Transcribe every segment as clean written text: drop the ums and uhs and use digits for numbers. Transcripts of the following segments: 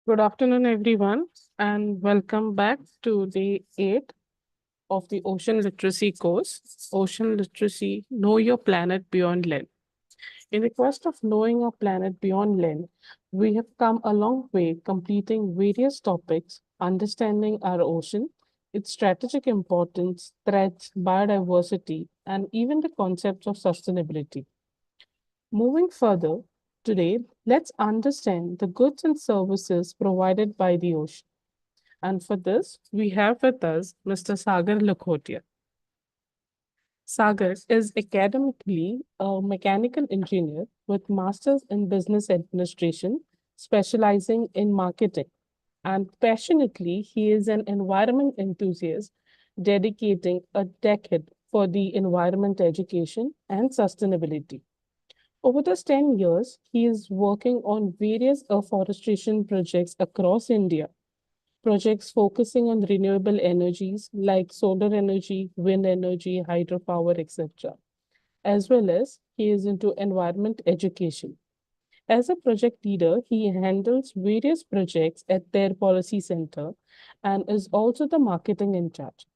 Good afternoon, everyone, and welcome back to day 8 of the Ocean Literacy course. Ocean Literacy Know Your Planet Beyond Land. In the quest of knowing our planet beyond land, we have come a long way completing various topics, understanding our ocean, its strategic importance, threats, biodiversity, and even the concepts of sustainability. Moving further, today, let's understand the goods and services provided by the ocean. And for this, we have with us Mr. Sagar Lakhotiya. Sagar is academically a mechanical engineer with masters in business administration, specializing in marketing. And passionately, he is an environment enthusiast dedicating a decade for the environment education and sustainability. Over the 10 years, he is working on various afforestation projects across India, projects focusing on renewable energies like solar energy, wind energy, hydropower, etc. As well as he is into environment education. As a project leader, he handles various projects at their policy center and is also the marketing in charge.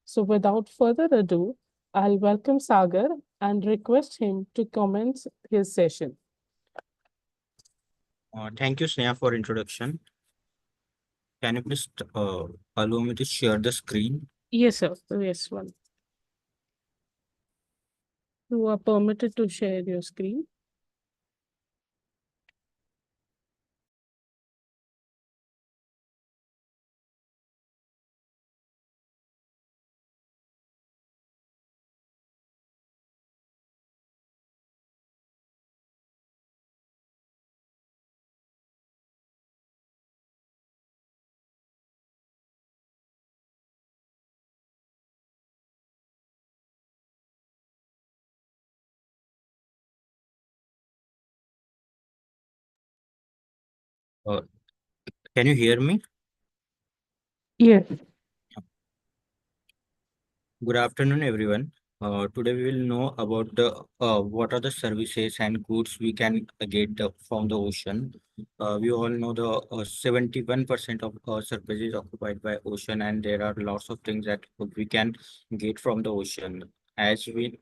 So without further ado, I'll welcome Sagar and request him to commence his session. Thank you, Sneha, for introduction. Can you please allow me to share the screen? Yes, sir. Yes, one. You are permitted to share your screen. Uh, can you hear me? Yes. Good afternoon, everyone. Today we will know about the what are the services and goods we can get from the ocean. We all know the 71% of surface is occupied by ocean, and there are lots of things that we can get from the ocean. As we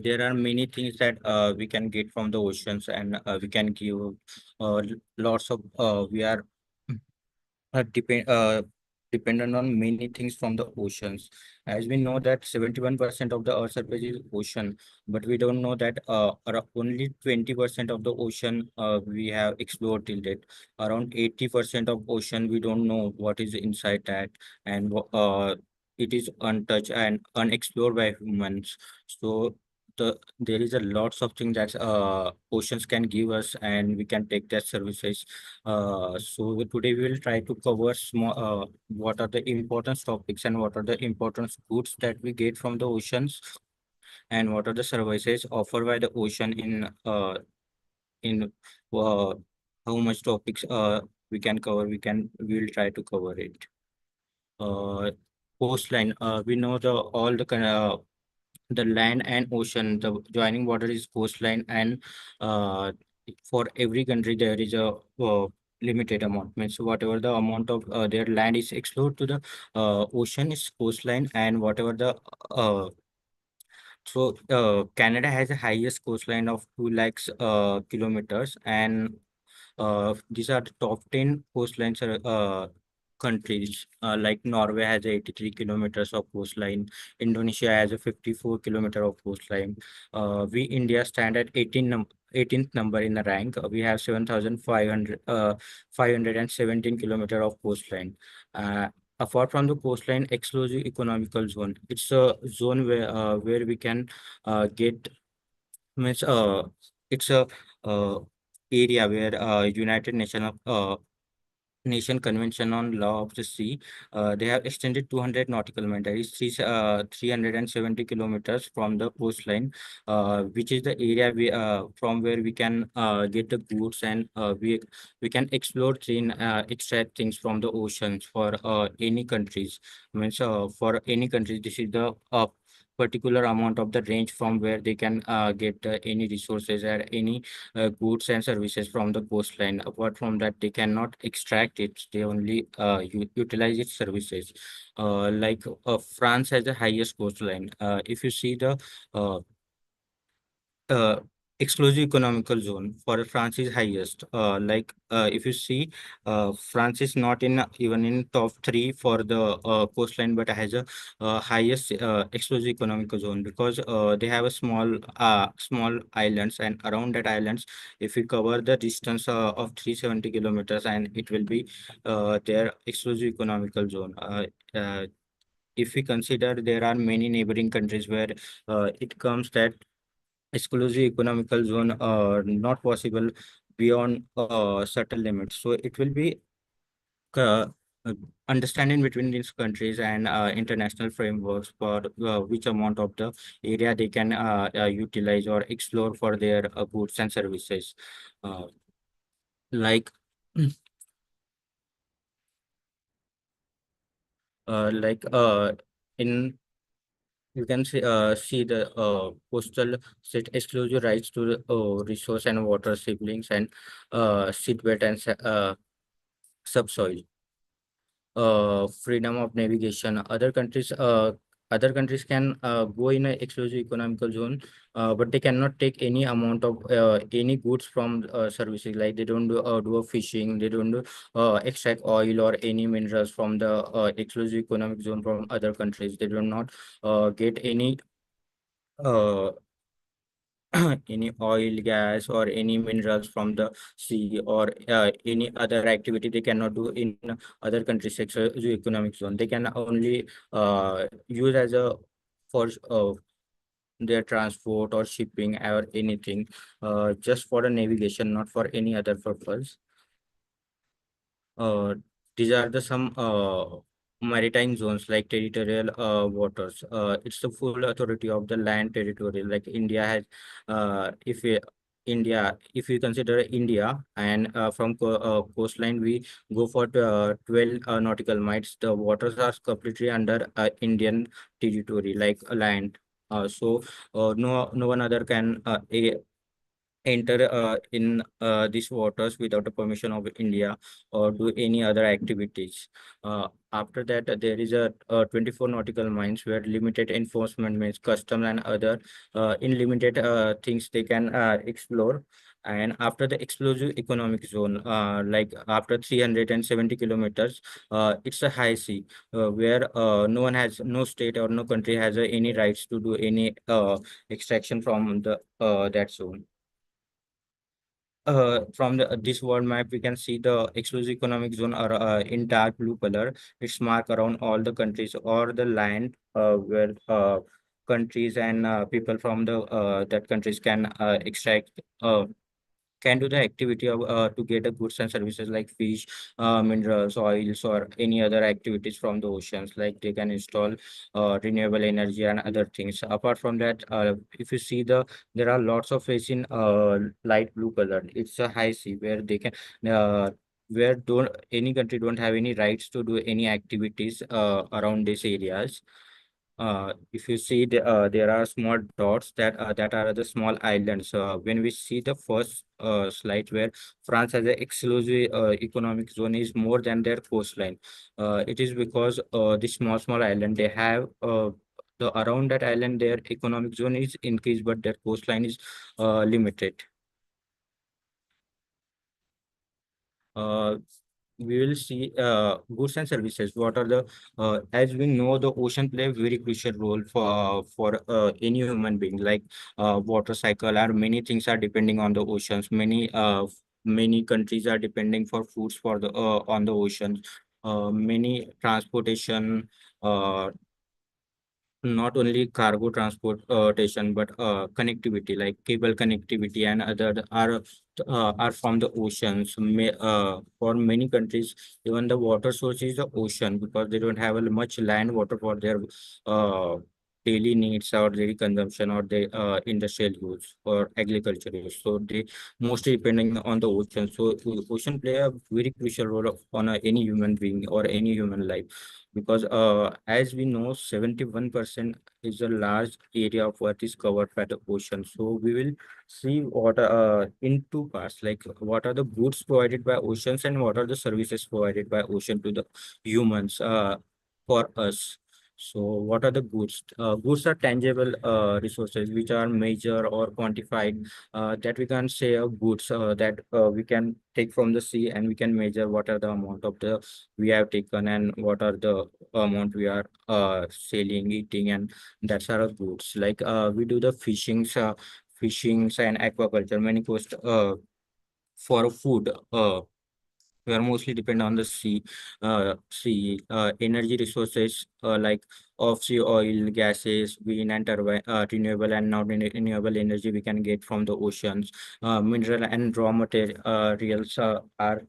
there are many things that we can get from the oceans, and we can give lots of we are dependent on many things from the oceans. As we know that 71% of the earth surface is ocean, but we don't know that only 20% of the ocean we have explored till date. Around 80% of ocean we don't know what is inside that, and it is untouched and unexplored by humans. So there is a lots of things that oceans can give us, and we can take their services. So today we will try to cover small, what are the important topics and what are the important goods that we get from the oceans, and what are the services offered by the ocean in how much topics we can cover. We will try to cover it. Uh, Coastline. We know the land and ocean. The joining border is coastline, and uh, for every country there is a limited amount. Means whatever the amount of their land is explored to the ocean is coastline, and whatever the Canada has the highest coastline of 2 lakhs kilometers, and these are the top 10 coastlines countries. Like Norway has 83 kilometers of coastline. Indonesia has a 54 kilometer of coastline. We India stand at 18th number in the rank. We have 517 kilometer of coastline. Apart from the coastline, exclusive economical zone. It's a zone where we can get means it's a uh, area where United Nation Convention on Law of the Sea, they have extended 200 nautical miles, that is 370 kilometers from the coastline, which is the area from where we can get the goods, and we can explore extract things from the oceans for any countries. Means for any country, this is the particular amount of the range from where they can get any resources or any goods and services from the coastline. Apart from that, they cannot extract it. They only utilize its services. France has the highest coastline. If you see the uh, uh, exclusive economical zone for France is highest. If you see, France is not in even in top three for the coastline, but has a highest exclusive economical zone because they have a small islands, and around that islands, if we cover the distance of 370 kilometers, and it will be their exclusive economical zone. If we consider, there are many neighboring countries where it comes that exclusive economical zone not possible beyond certain limits. So it will be uh, uh, understanding between these countries and international frameworks for which amount of the area they can utilize or explore for their goods and services. Uh, like like in you can see the coastal state exclusive rights to the resource and water siblings and seabed and subsoil, freedom of navigation. Other countries can go in an exclusive economical zone, but they cannot take any amount of any goods from services. Like they don't do a fishing, they don't do extract oil or any minerals from the exclusive economic zone from other countries. They do not get any uh, any oil, gas, or any minerals from the sea, or any other activity they cannot do in other countries' economic zone. They can only use as a for their transport or shipping or anything, just for the navigation, not for any other purpose. Uh, these are the some maritime zones like territorial waters. It's the full authority of the land territory. Like India has, if we consider India and from coastline, we go for 12 nautical miles. The waters are completely under Indian territory, like land. No one other can enter in these waters without the permission of India or do any other activities. After that, there is a 24 nautical miles where limited enforcement means custom and other unlimited things they can explore. And after the exclusive economic zone, like after 370 kilometers, it's a high sea where no state or no country has any rights to do any extraction from the that zone. From this world map, we can see the exclusive economic zone are in dark blue color. It's marked around all the countries or the land where countries and people from the that countries can extract can do the activity of to get the goods and services like fish, minerals, oils, or any other activities from the oceans. Like they can install renewable energy and other things. Apart from that, if you see there are lots of fish in light blue color. It's a high sea where they can where don't any country don't have any rights to do any activities around these areas. If you see there are small dots that are the small islands. When we see the first slide where France has an exclusive economic zone is more than their coastline. It is because the small island they have the around that island their economic zone is increased, but their coastline is limited. Uh, we will see goods and services. What are the as we know, the ocean play a very crucial role for any human being. Like water cycle, or many things are depending on the oceans. Many countries are depending for foods for the on the oceans. Many transportation. Not only cargo transportation but connectivity like cable connectivity and other are from the oceans. For many countries, even the water source is the ocean because they don't have much land water for their uh, daily needs or daily consumption or the industrial use or agriculture use. So they mostly depending on the ocean. So ocean play a very crucial role on any human being or any human life, because as we know, 71% is a large area of Earth is covered by the ocean. So we will see what in two parts, like what are the goods provided by oceans and what are the services provided by ocean to the humans for us. So what are the goods? Goods are tangible resources which are measured or quantified, that we can say of goods that we can take from the sea, and we can measure what are the amount of the we have taken and what are the amount we are selling, eating, and that's our goods. Like we do the fishings and aquaculture. Many coast for food. We are mostly depend on the energy resources like off-sea oil, gases, wind and turbine, renewable and non-renewable energy we can get from the oceans. Mineral and raw materials are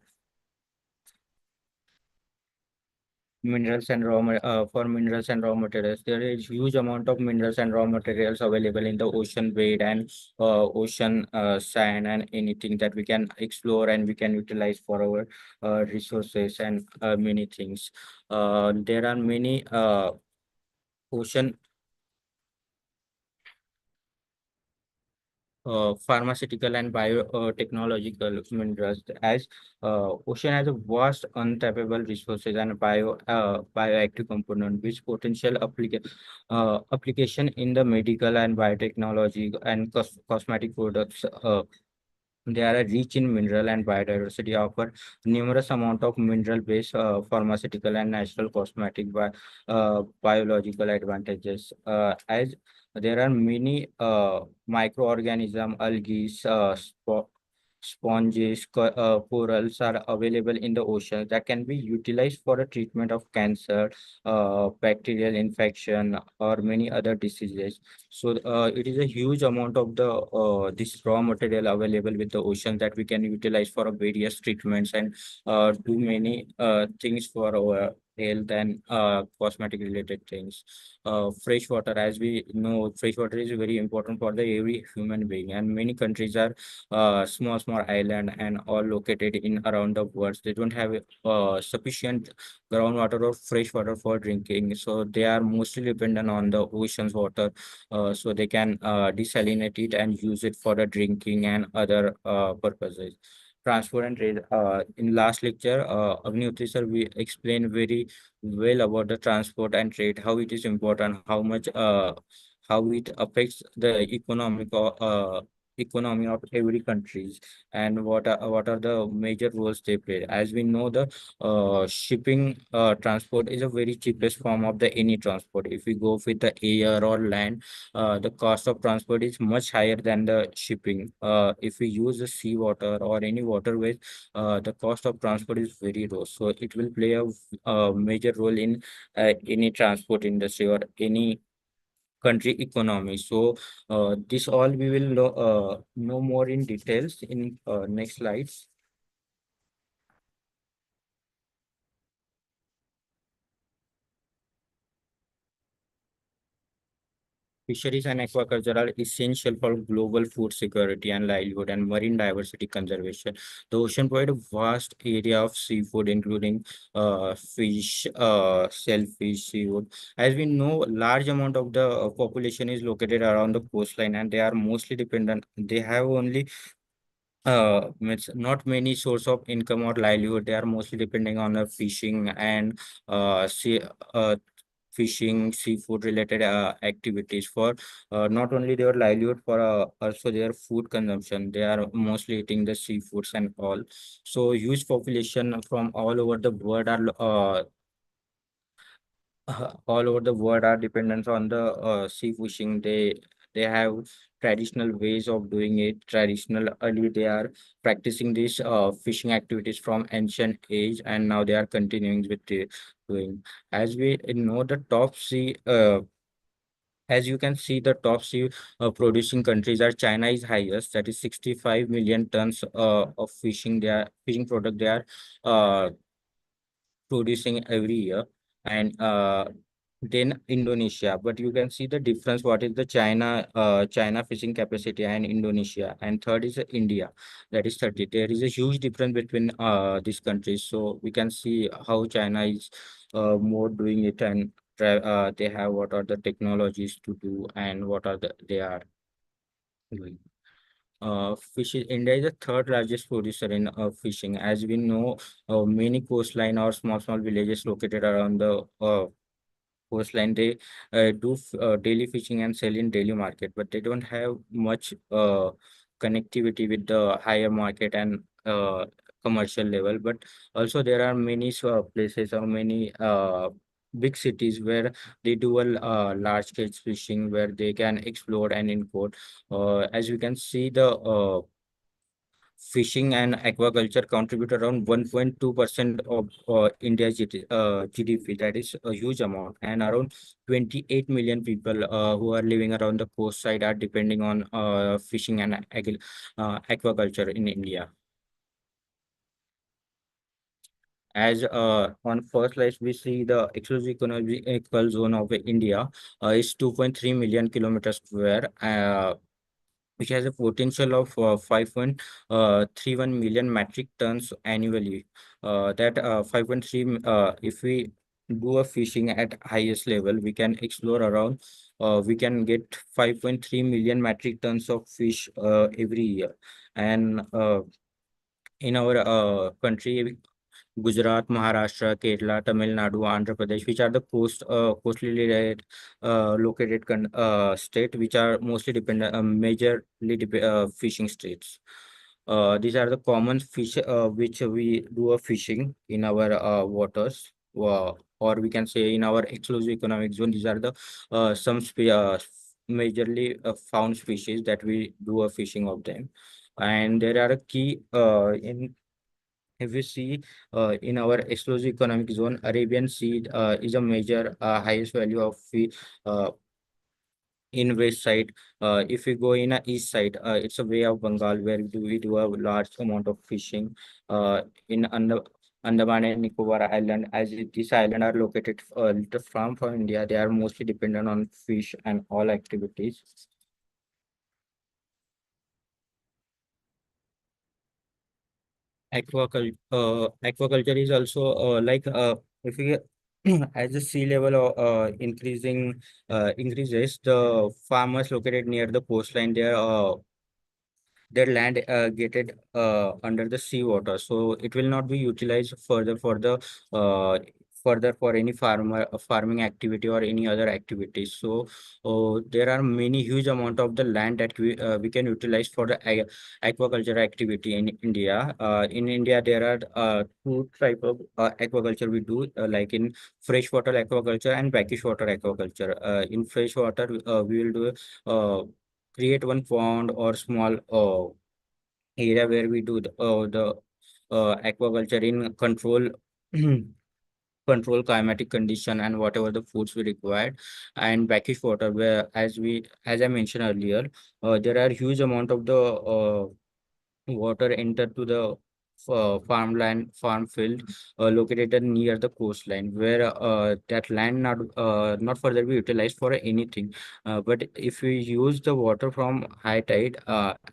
for minerals and raw materials. There is huge amount of minerals and raw materials available in the ocean bed and ocean sand and anything that we can explore and we can utilize for our resources and many things. There are many ocean pharmaceutical and biotechnological minerals, as ocean has a vast untappable resources and bioactive component which potential application in the medical and biotechnology and cosmetic products. They are rich in mineral and biodiversity, offer numerous amount of mineral-based pharmaceutical and natural cosmetic biological advantages. As there are many microorganism, algae, sponges, corals are available in the ocean that can be utilized for the treatment of cancer, bacterial infection, or many other diseases. So it is a huge amount of the this raw material available with the ocean that we can utilize for various treatments and do many things for our health and cosmetic related things. Fresh water, as we know, fresh water is very important for the every human being, and many countries are small island and all located in around the world. They don't have sufficient groundwater or fresh water for drinking, so they are mostly dependent on the ocean's water, so they can desalinate it and use it for the drinking and other purposes. Transport and trade. In last lecture, Agnihotri sir, we explained very well about the transport and trade, how it is important, how it affects the economy of every countries, and what are the major roles they play. As we know, the shipping transport is a very cheapest form of the any transport. If we go with the air or land, the cost of transport is much higher than the shipping. If we use the sea water or any waterways, the cost of transport is very low. So it will play a major role in any transport industry or any country economy. So this all we will know more in details in next slides. Fisheries and aquaculture are essential for global food security and livelihood and marine diversity conservation. The ocean provides a vast area of seafood, including fish, shellfish, seafood. As we know, large amount of the population is located around the coastline, and they are mostly dependent. They have only it's not many source of income or livelihood. They are mostly depending on the fishing and sea, fishing, seafood related activities for not only their livelihood, for also their food consumption. They are mostly eating the seafoods and all. So huge population from all over the world are all over the world are dependent on the sea fishing. They have traditional ways of doing it. Traditionally, they are practicing these fishing activities from ancient age, and now they are continuing with the doing. As we know, the top sea. As you can see, the top sea producing countries are China is highest, that is 65 million tons of fishing product they are uh, producing every year, and then Indonesia. But you can see the difference. What is the China fishing capacity and Indonesia, and third is India, that is 30. There is a huge difference between these countries. So we can see how China is more doing it, and they have what are the technologies to do, and what are they are doing. India is the third largest producer in fishing. As we know, many coastline or small villages located around the coastline, they daily fishing and sell in daily market, but they don't have much connectivity with the higher market and commercial level. But also there are many places or many big cities where they do a large scale fishing, where they can explore and import. As you can see, the fishing and aquaculture contribute around 1.2% of India's GDP. That is a huge amount. And around 28 million people who are living around the coast side are depending on fishing and aquaculture in India. As on first slide, we see the exclusive economical zone of India is 2.3 million kilometers square. Which has a potential of 5.31 million metric tons annually. That 5.3, if we do a fishing at highest level, we can explore around, we can get 5.3 million metric tons of fish every year. And in our country, Gujarat, Maharashtra, Kerala, Tamil Nadu, Andhra Pradesh, which are the coastally located state, which are mostly dependent, majorly fishing states. These are the common fish which we do a fishing in our waters, or we can say in our exclusive economic zone. These are the majorly found species that we do a fishing of them. And there are a key in if we see in our exclusive economic zone, Arabian Sea is a major highest value of uh, in west side. If we go in a east side, it's a Bay of Bengal where we do a large amount of fishing. In Andaman and Nicobar Island, as these islands are located little from India, they are mostly dependent on fish and all activities. Aquaculture is also if we as the sea level increases, the farmers located near the coastline, their land getted under the seawater, so it will not be utilized further for the further for any farming activity or any other activities. So there are many huge amount of the land that we can utilize for the aquaculture activity in India. In India, there are two type of aquaculture we do, like in freshwater aquaculture and brackish water aquaculture. In freshwater, we will do create one pond or small area where we do the aquaculture in control control climatic condition and whatever the foods we required. And brackish water, where as I mentioned earlier, there are huge amount of the water enter to the farm field located near the coastline, where that land not further be utilized for anything. But if we use the water from high tide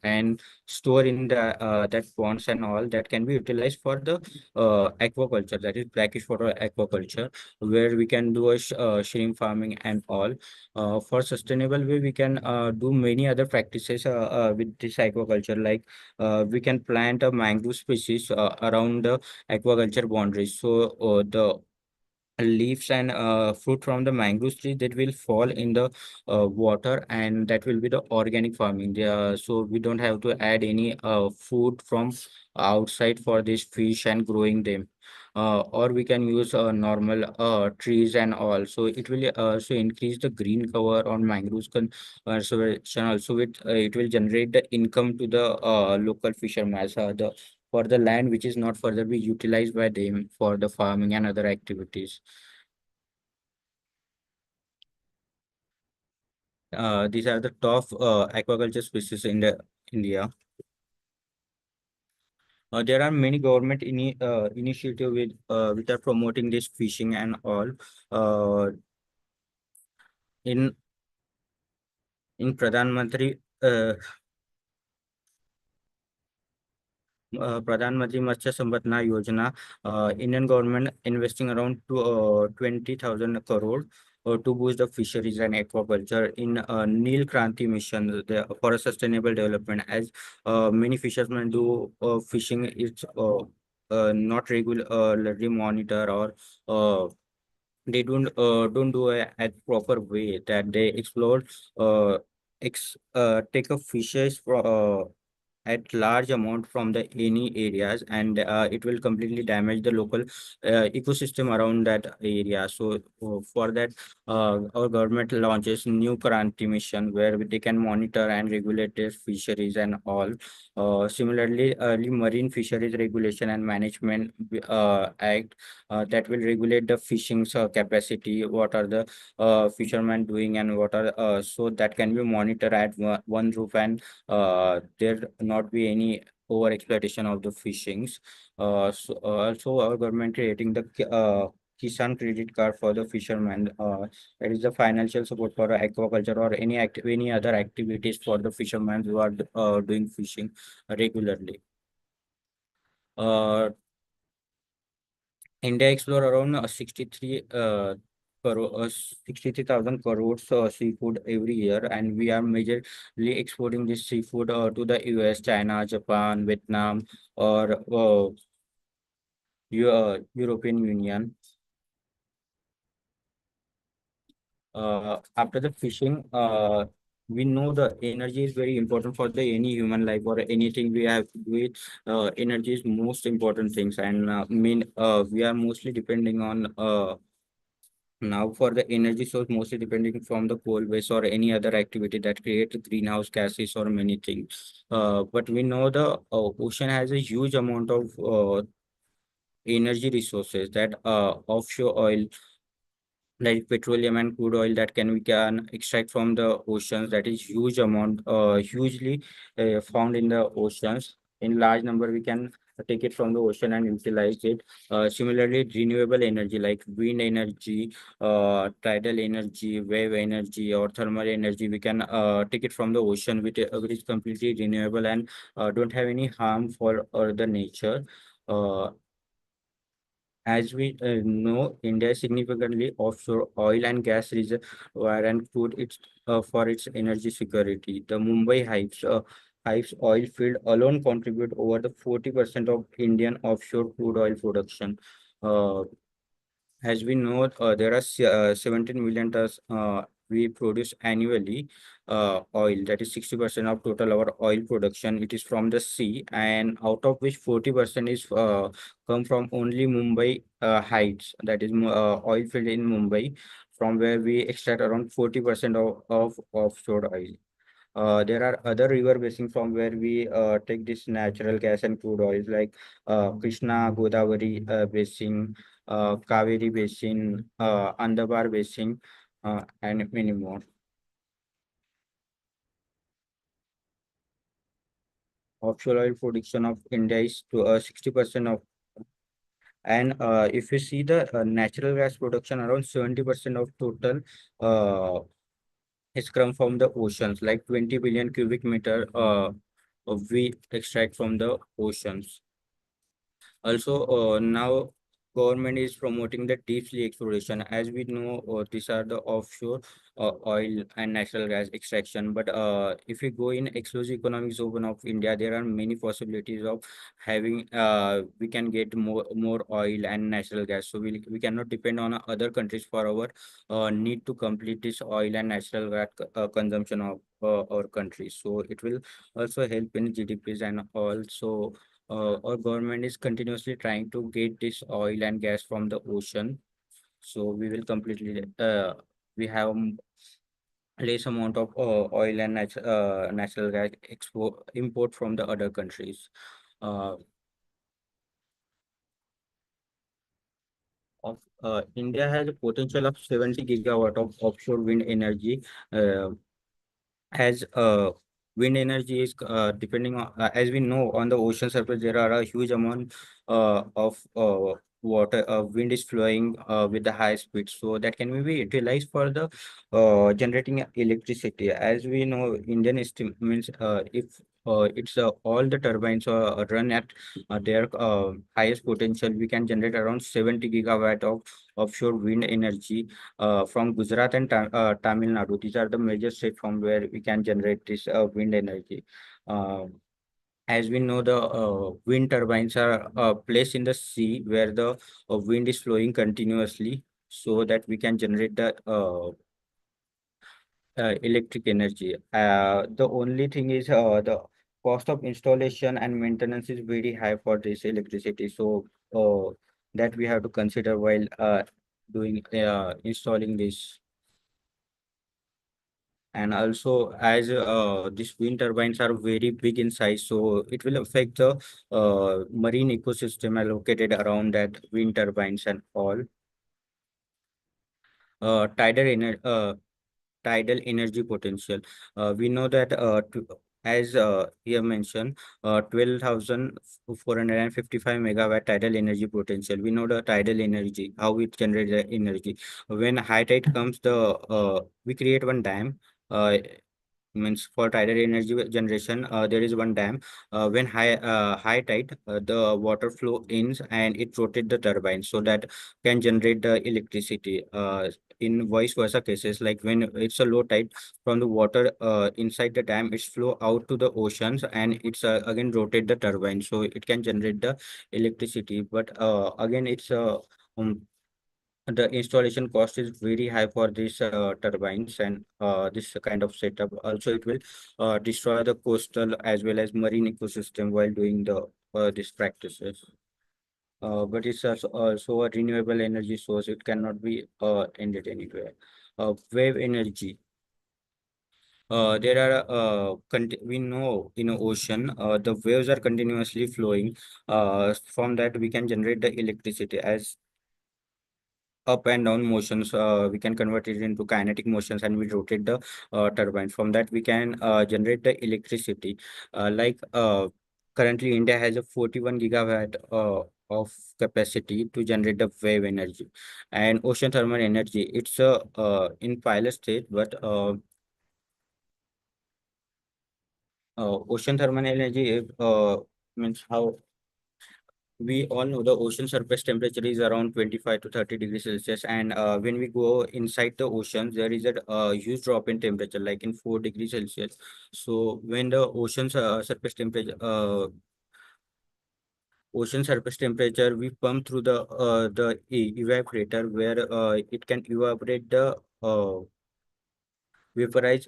and store in the that ponds and all, that can be utilized for the aquaculture, that is brackish water aquaculture, where we can do a shrimp farming and all. For sustainable way, we can do many other practices with this aquaculture, like we can plant a mangrove species around the aquaculture boundaries. So the leaves and fruit from the mangrove tree that will fall in the water, and that will be the organic farming there. So we don't have to add any food from outside for this fish and growing them. Or we can use normal trees and all, so it will so increase the green cover on mangroves conservation. Also it will generate the income to the local fishermen, as the for the land which is not further be utilized by them for the farming and other activities. These are the top aquaculture species in the India. There are many government initiative with which are promoting this fishing and all. in in Pradhan Mantri uh, Pradhan Mantri Matsya Sampadna Yojana, Indian government investing around 20,000 crore to boost the fisheries and aquaculture in Nil Kranti mission for a sustainable development. As many fishermen do, fishing is not regularly monitor or they don't do it at proper way that they explore take a fishes for at large amount from the any areas, and it will completely damage the local ecosystem around that area. So for that our government launches new Kranti mission where they can monitor and regulate their fisheries and all. Similarly, early marine fisheries regulation and management act that will regulate the fishing capacity, what are the fishermen doing and what are so that can be monitored at one roof, and there not be any over exploitation of the fishings. Also our government creating the Kisan credit card for the fishermen. That is the financial support for aquaculture or any other activities for the fishermen who are doing fishing regularly. Uh, India explore around 63,000 crores seafood every year, and we are majorly exporting this seafood to the US, China, Japan, Vietnam, or European Union. After the fishing, we know the energy is very important for the any human life or anything we have to do it. Energy is most important things, and we are mostly depending on now for the energy source, mostly depending from the coal base or any other activity that create greenhouse gases or many things. But we know the ocean has a huge amount of energy resources that offshore oil like petroleum and crude oil that we can extract from the oceans, that is huge amount hugely found in the oceans in large number. We can take it from the ocean and utilize it. Similarly, renewable energy like wind energy, tidal energy, wave energy, or thermal energy, we can take it from the ocean, which is completely renewable and don't have any harm for the nature. uh, as we know, India is significantly offshore oil and gas reservoir and crude its for its energy security. The Mumbai Hives oil field alone contribute over the 40% of Indian offshore crude oil production. Uh, as we know, there are 17 million tons we produce annually oil. That is 60% of total our oil production. It is from the sea, and out of which 40% is come from only Mumbai heights. That is oil field in Mumbai, from where we extract around 40% of offshore oil. There are other river basins from where we take this natural gas and crude oils like Krishna, Godavari basin, Kaveri basin, Andabar basin, and many more. Offshore oil production of India is to 60% of, and if you see the natural gas production, around 70% of total uh, is come from the oceans, like 20 billion cubic meter we extract from the oceans. Also, now government is promoting the deep sea exploration. As we know, these are the offshore oil and natural gas extraction. But if we go in exclusive economic zone of India, there are many possibilities of having. We can get more oil and natural gas. So we cannot depend on other countries for our need to complete this oil and natural gas consumption of our country. So it will also help in GDPs, and also our government is continuously trying to get this oil and gas from the ocean. So we will completely we have less amount of oil and natural gas import from the other countries. Uh, India has a potential of 70 gigawatt of offshore wind energy. Uh, as wind energy is depending on, as we know, on the ocean surface there are a huge amount of water wind is flowing with the high speed, so that can be utilized for the generating electricity. As we know, Indian estim means if it's all the turbines run at their highest potential, we can generate around 70 gigawatt of offshore wind energy from Gujarat and Tamil Nadu. These are the major states from where we can generate this wind energy. Uh, as we know, the wind turbines are placed in the sea where the wind is flowing continuously, so that we can generate the electric energy. The only thing is the cost of installation and maintenance is very high for this electricity. So that we have to consider while doing installing this. And also, as these wind turbines are very big in size, so it will affect the marine ecosystem located around that wind turbines and all. Uh, tidal energy tidal energy potential. We know that as here mentioned, 12,455 megawatt tidal energy potential. We know the tidal energy, how it generates the energy. When high tide comes, the we create one dam. Means for tidal energy generation, there is one dam. When high tide, the water flow in and it rotate the turbine, so that can generate the electricity. In vice versa cases, like when it's a low tide, from the water inside the dam, it's flow out to the oceans, and it's again rotate the turbine, so it can generate the electricity. But again, it's um, the installation cost is very high for these turbines and this kind of setup. Also, it will destroy the coastal as well as marine ecosystem while doing the these practices. But it's also a renewable energy source. It cannot be ended anywhere. Wave energy. There are we know in the ocean the waves are continuously flowing. From that we can generate the electricity as up and down motions. We can convert it into kinetic motions, and we rotate the turbine. From that we can generate the electricity. Currently India has a 41 gigawatt of capacity to generate the wave energy. And ocean thermal energy, it's in pilot state, but ocean thermal energy means how we all know the ocean surface temperature is around 25 to 30 degrees Celsius. And when we go inside the ocean, there is a huge drop in temperature, like in 4 degrees Celsius. So when the ocean surface temperature, we pump through the evaporator, where it can evaporate the vaporize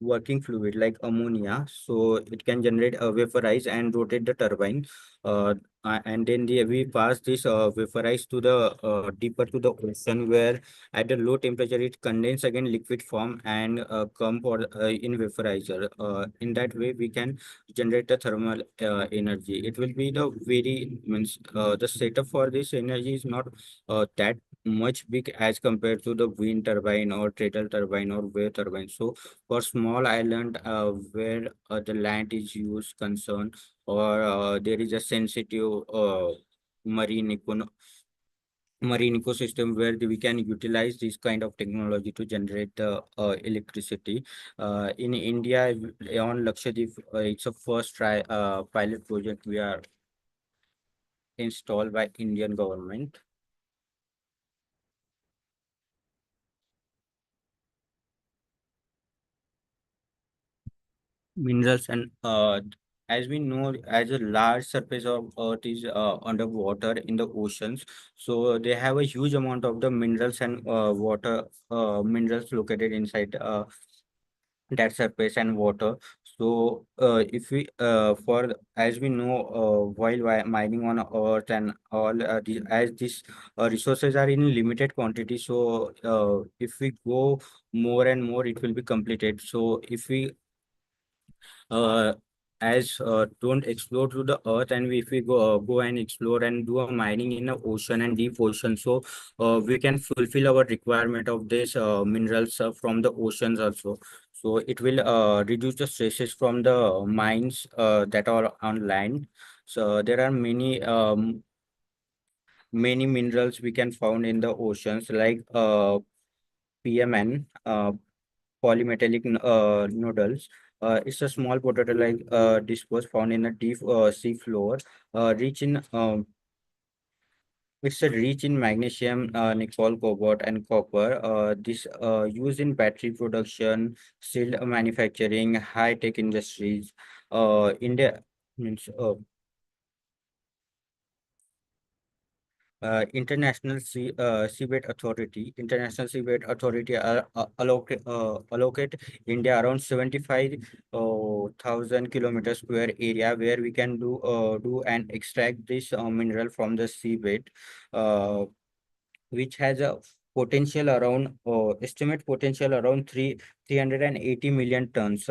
working fluid like ammonia, so it can generate a vaporize and rotate the turbine. uh, and then we pass this vaporize to the deeper to the ocean, where at the low temperature it condense again liquid form and come for in vaporizer. In that way we can generate the thermal energy. It will be the very means the setup for this energy is not that much big as compared to the wind turbine or tidal turbine or wave turbine. So for small island where the land is used concern, or there is a sensitive marine econo marine ecosystem, where we can utilize this kind of technology to generate the electricity. In India, on Lakshadweep, it's a first try pilot project we are installed by Indian government. Minerals and as we know, as a large surface of earth is underwater in the oceans, so they have a huge amount of the minerals and water minerals located inside that surface and water. So if we for as we know, while mining on earth and all as these resources are in limited quantity, so if we go more and more, it will be completed. So if we uh, as don't explore to the earth, and if we go and explore and do a mining in the ocean and deep ocean, so we can fulfill our requirement of this minerals from the oceans also. So it will reduce the stresses from the mines that are on land. So there are many many minerals we can found in the oceans like PMN, polymetallic nodules. It's a small potato like disposed found in a deep sea floor, rich in it's a rich in magnesium, nickel, cobalt, and copper. This used in battery production, steel manufacturing, high tech industries. India means International Seabed Authority allocate India around 75,000 kilometers square area where we can do and extract this mineral from the seabed, uh, which has a potential around estimate potential around 380 million tons.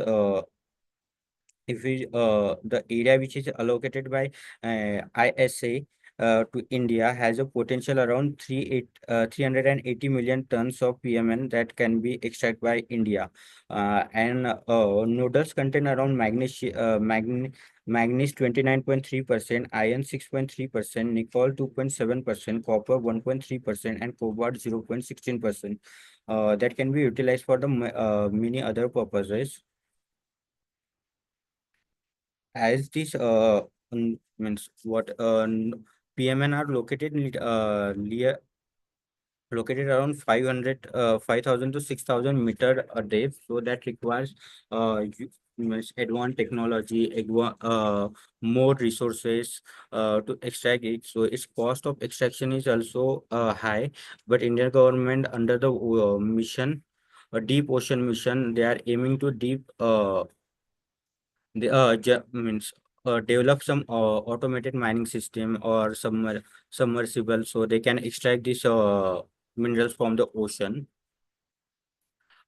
If we the area which is allocated by ISA to India has a potential around 380 million tons of PMN that can be extracted by India. And noodles contain around manganese 29.3%, iron 6.3%, nickel 2.7%, copper 1.3%, and cobalt 0.16%. That can be utilized for the many other purposes as this means what PMN are located located around 5,000 to 6,000 meter a day, so that requires means advanced technology, more resources to extract it. So its cost of extraction is also high, but Indian government under the mission, a deep ocean mission, they are aiming to means develop some automated mining system or submersible so they can extract these minerals from the ocean.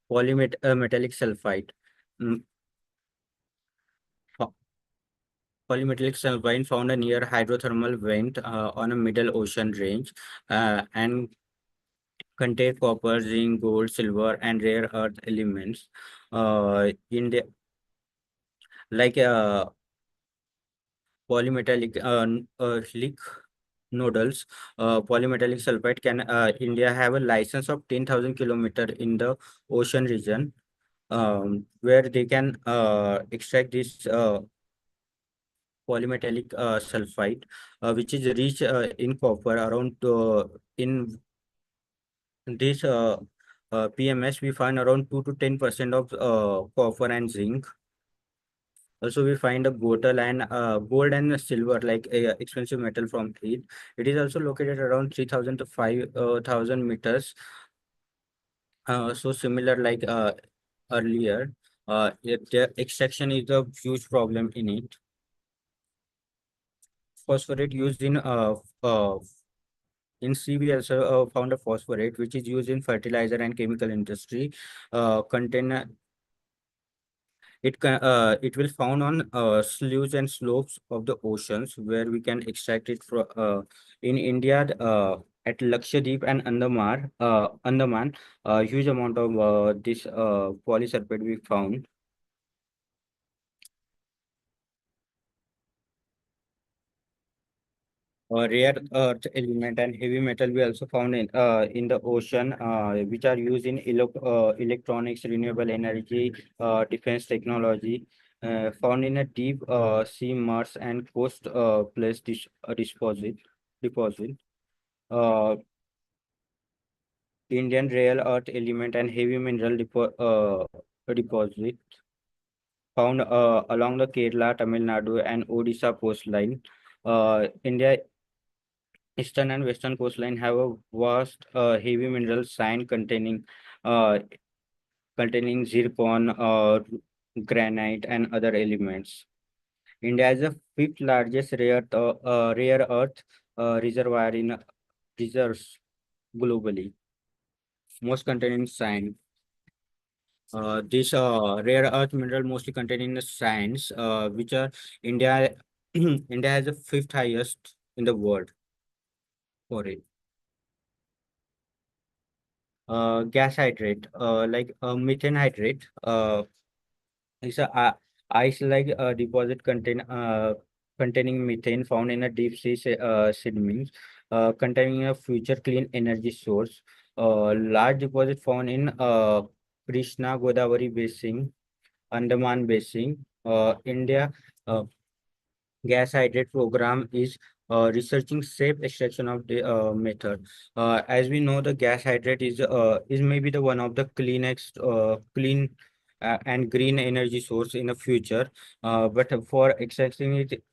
Metallic sulfide. Mm, po- Polymetallic sulfide found near hydrothermal vent on a middle ocean range and contain copper, zinc, gold, silver, and rare earth elements. In the like polymetallic lick nodules, polymetallic sulfide can India have a license of 10,000 kilometer in the ocean region, where they can extract this polymetallic sulfide, which is rich in copper. Around in this PMS, we find around 2 to 10% of copper and zinc. Also, we find a gold and silver, like expensive metal from it. It is also located around 3,000 to 5,000 meters. So similar like earlier, the extraction is a huge problem in it. Phosphorate used in sea, we also found a phosphorate which is used in fertilizer and chemical industry. Contain it will found on sloughs and slopes of the oceans where we can extract it from in India at Lakshadweep and Andaman, huge amount of this polysulfate we found. Rare earth element and heavy metal we also found in the ocean, which are used in electronics, renewable energy, defense technology, found in a deep sea marsh and coast place deposit. Uh, Indian rare earth element and heavy mineral deposit found along the Kerala, Tamil Nadu, and Odisha coastline. India eastern and western coastline have a vast heavy mineral sand uh, containing zircon, granite, and other elements. India is the fifth largest rare earth reservoir in reserves globally, most containing sand. This rare earth mineral mostly containing the sands, which are India. India has the fifth highest in the world for it. Gas hydrate, like methane hydrate, is a ice-like deposit containing methane found in a deep sea sediments. containing a future clean energy source. Large deposit found in Krishna Godavari Basin, Andaman Basin, India. Gas hydrate program is researching safe extraction of the method. As we know, the gas hydrate is maybe the one of the cleanest, clean and green energy source in the future. But for extracting it,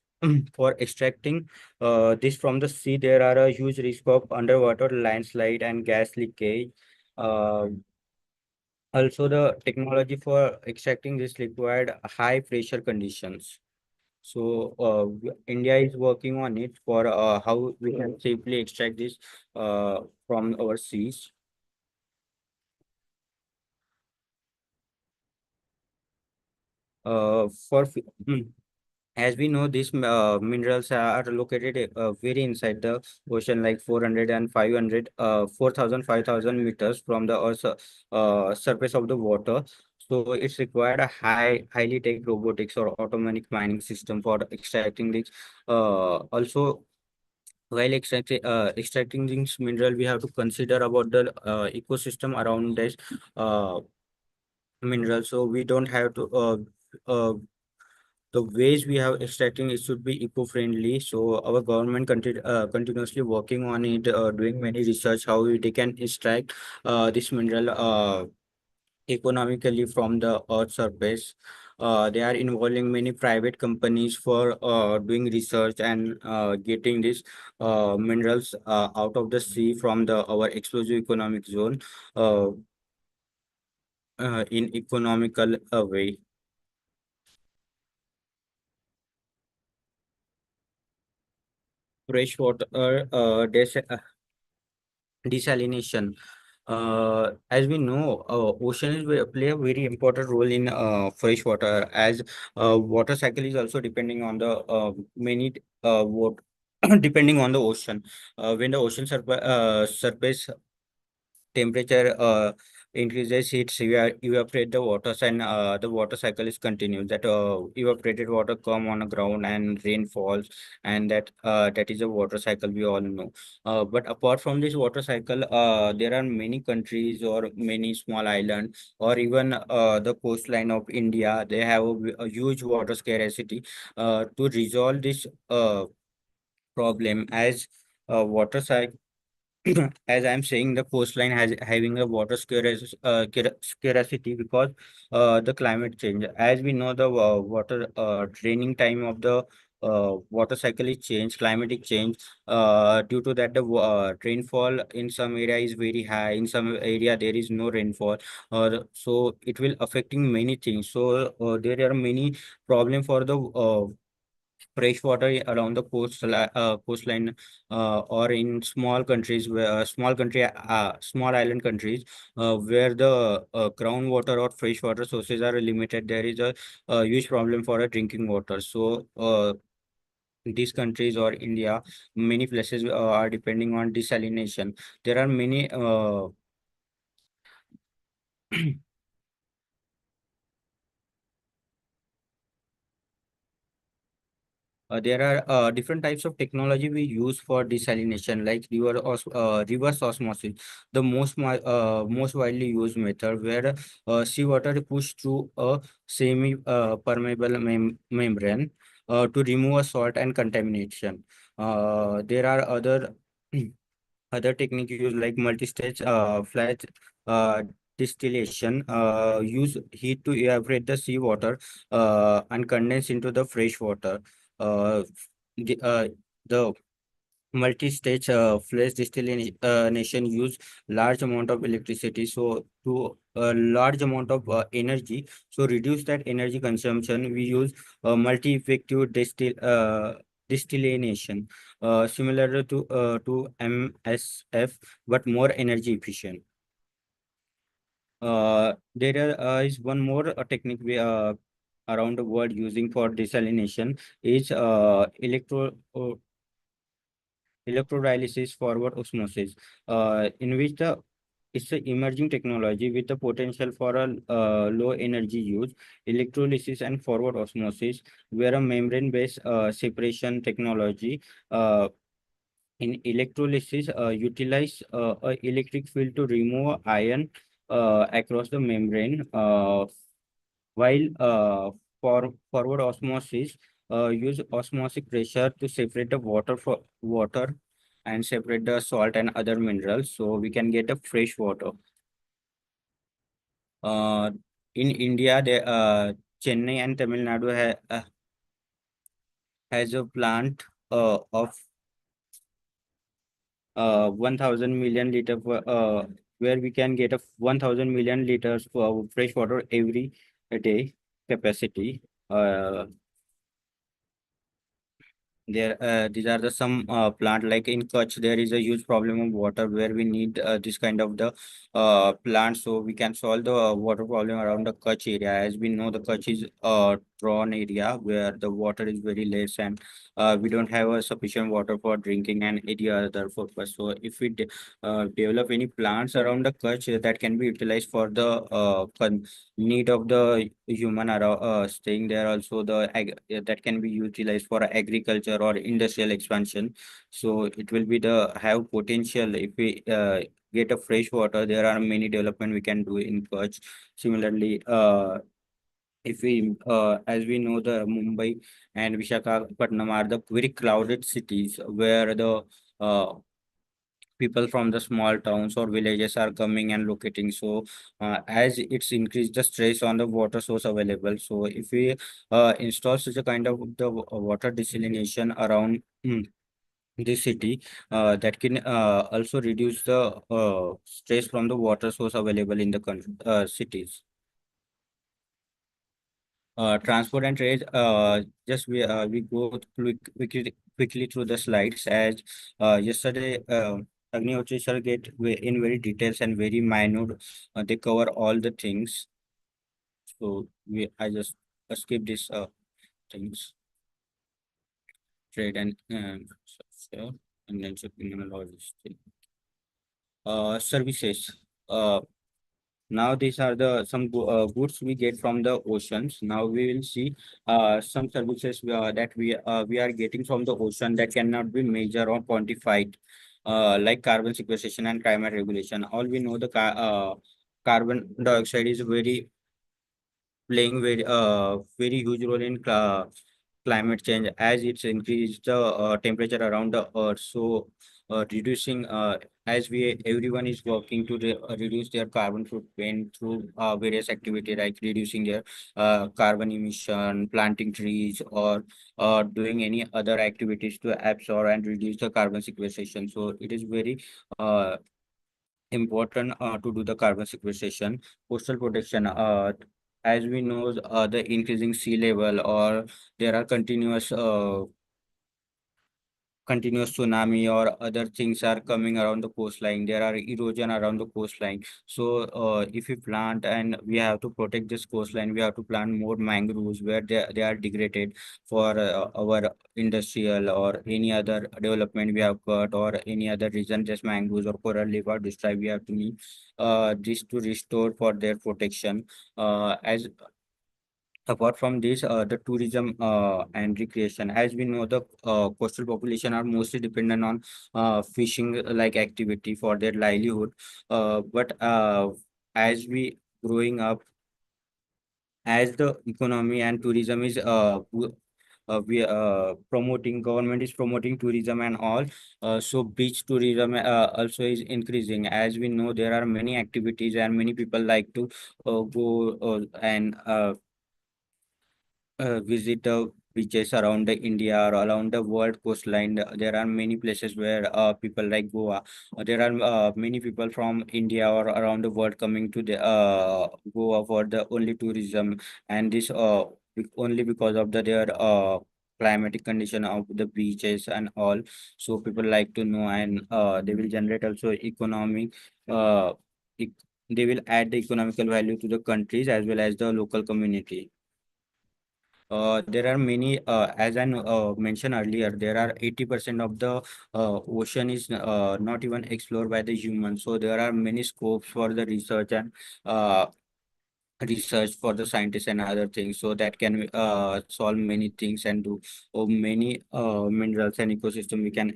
for extracting this from the sea, there are a huge risk of underwater landslide and gas leakage. Uh, Also, the technology for extracting this required high pressure conditions. So India is working on it for how we can safely extract this from our seas. For as we know, these minerals are located very inside the ocean, like 400 and 500, 4,000, 5,000 meters from the Earth's surface of the water. So it's required a highly tech robotics or automatic mining system for extracting this. Also, while extracting this mineral, we have to consider about the ecosystem around this uh, mineral. So we don't have to the ways we have extracting it should be eco-friendly. So our government continuously working on it, doing many research how they can extract this mineral economically from the earth surface. They are involving many private companies for doing research and getting these minerals out of the sea from the our exclusive economic zone uh, in economical way. Freshwater desalination. As we know, oceans will play a very important role in fresh water, as water cycle is also depending on the many what depending on the ocean. When the ocean surface temperature increases, heat evaporate the waters, and the water cycle is continuous. That evaporated water come on the ground and rain falls, and that is a water cycle we all know. But apart from this water cycle, there are many countries or many small islands or even the coastline of India. They have a huge water scarcity. To resolve this problem, as water cycle as I'm saying, the coastline has having a water scarcity because the climate change. As we know, the water draining time of the water cycle is change, climatic change. Due to that, the rainfall in some area is very high. In some area, there is no rainfall. So it will affecting many things. So there are many problem for the fresh water around the coastline or in small countries where small island countries where the groundwater or fresh water sources are limited. There is a huge problem for drinking water. So these countries or India, many places are depending on desalination. There are many there are different types of technology we use for desalination, like reverse osmosis, the most widely used method, where seawater is pushed through a semi-permeable membrane to remove a salt and contamination. There are other other technique used like multi-stage flash uh, distillation, use heat to evaporate the seawater and condense into the fresh water. Uh, the multi-stage flash distillation use large amount of electricity, so to a large amount of energy. So reduce that energy consumption, we use multi-effective distillation, similar to MSF, but more energy efficient. There is one more technique we around the world using for desalination is electrodialysis forward osmosis, in which the it's an emerging technology with the potential for a low energy use, electrolysis and forward osmosis, where a membrane-based separation technology uh, In electrolysis, utilize a electric field to remove iron across the membrane, while for forward osmosis, use osmotic pressure to separate the water and separate the salt and other minerals, so we can get a fresh water. Uh, in India, Chennai and Tamil Nadu has a plant of 1,000 million liter where we can get a 1,000 million liters for fresh water every day capacity. Uh, these are the some plant like in Kutch. There is a huge problem of water where we need this kind of the plant, so we can solve the water problem around the Kutch area. As we know, the Kutch is a drawn area where the water is very less, and we don't have a sufficient water for drinking and any other purpose. So if we develop any plants around the Kutch that can be utilized for the need of the human around staying there, also that can be utilized for agriculture or industrial expansion, so it will be the have potential. If we get a fresh water, there are many development we can do in Kutch. Similarly, if we as we know, the Mumbai and Visakhapatnam are the very crowded cities where the people from the small towns or villages are coming and locating. So as it's increased the stress on the water source available, so if we install such a kind of the water desalination around the city, that can also reduce the stress from the water source available in the country, cities. Transport and trade, just we go quickly through the slides, as yesterday Agnihotri sir get in very details and very minute. They cover all the things. So I just skip this things, trade and so, and then shipping and logistics. Services. Now these are the some goods we get from the oceans. Now we will see some services that we are getting from the ocean that cannot be measured or quantified, like carbon sequestration and climate regulation. All we know, the carbon dioxide is very playing very huge role in climate change, as it's increased the temperature around the earth. So reducing as we everyone is working to reduce their carbon footprint through various activity, like reducing their carbon emission, planting trees, or doing any other activities to absorb and reduce the carbon sequestration. So it is very uh, important to do the carbon sequestration. Coastal protection, as we know, the increasing sea level, or there are continuous tsunami or other things are coming around the coastline. There are erosion around the coastline. So if we plant and we have to protect this coastline, we have to plant more mangroves where they are degraded for our industrial or any other development we have got, or any other reason, just mangroves or coral reef are destroyed. We have to need this to restore for their protection. As apart from this, the tourism and recreation, as we know, the coastal population are mostly dependent on fishing like activity for their livelihood. But as we growing up, as the economy and tourism is we promoting, government is promoting tourism and all, so beach tourism also is increasing. As we know, there are many activities and many people like to go and visit the beaches around the India or around the world coastline. There are many places where people like Goa. There are many people from India or around the world coming to the Goa for the only tourism, and this only because of their climatic condition of the beaches and all. So people like to know, and they will generate also economic. Uh, ec- they will add the economical value to the countries as well as the local community. There are many, as I mentioned earlier, there are 80% of the ocean is not even explored by the humans. So there are many scopes for the research and uh, research for the scientists and other things, so that can solve many things and do many minerals and ecosystem we can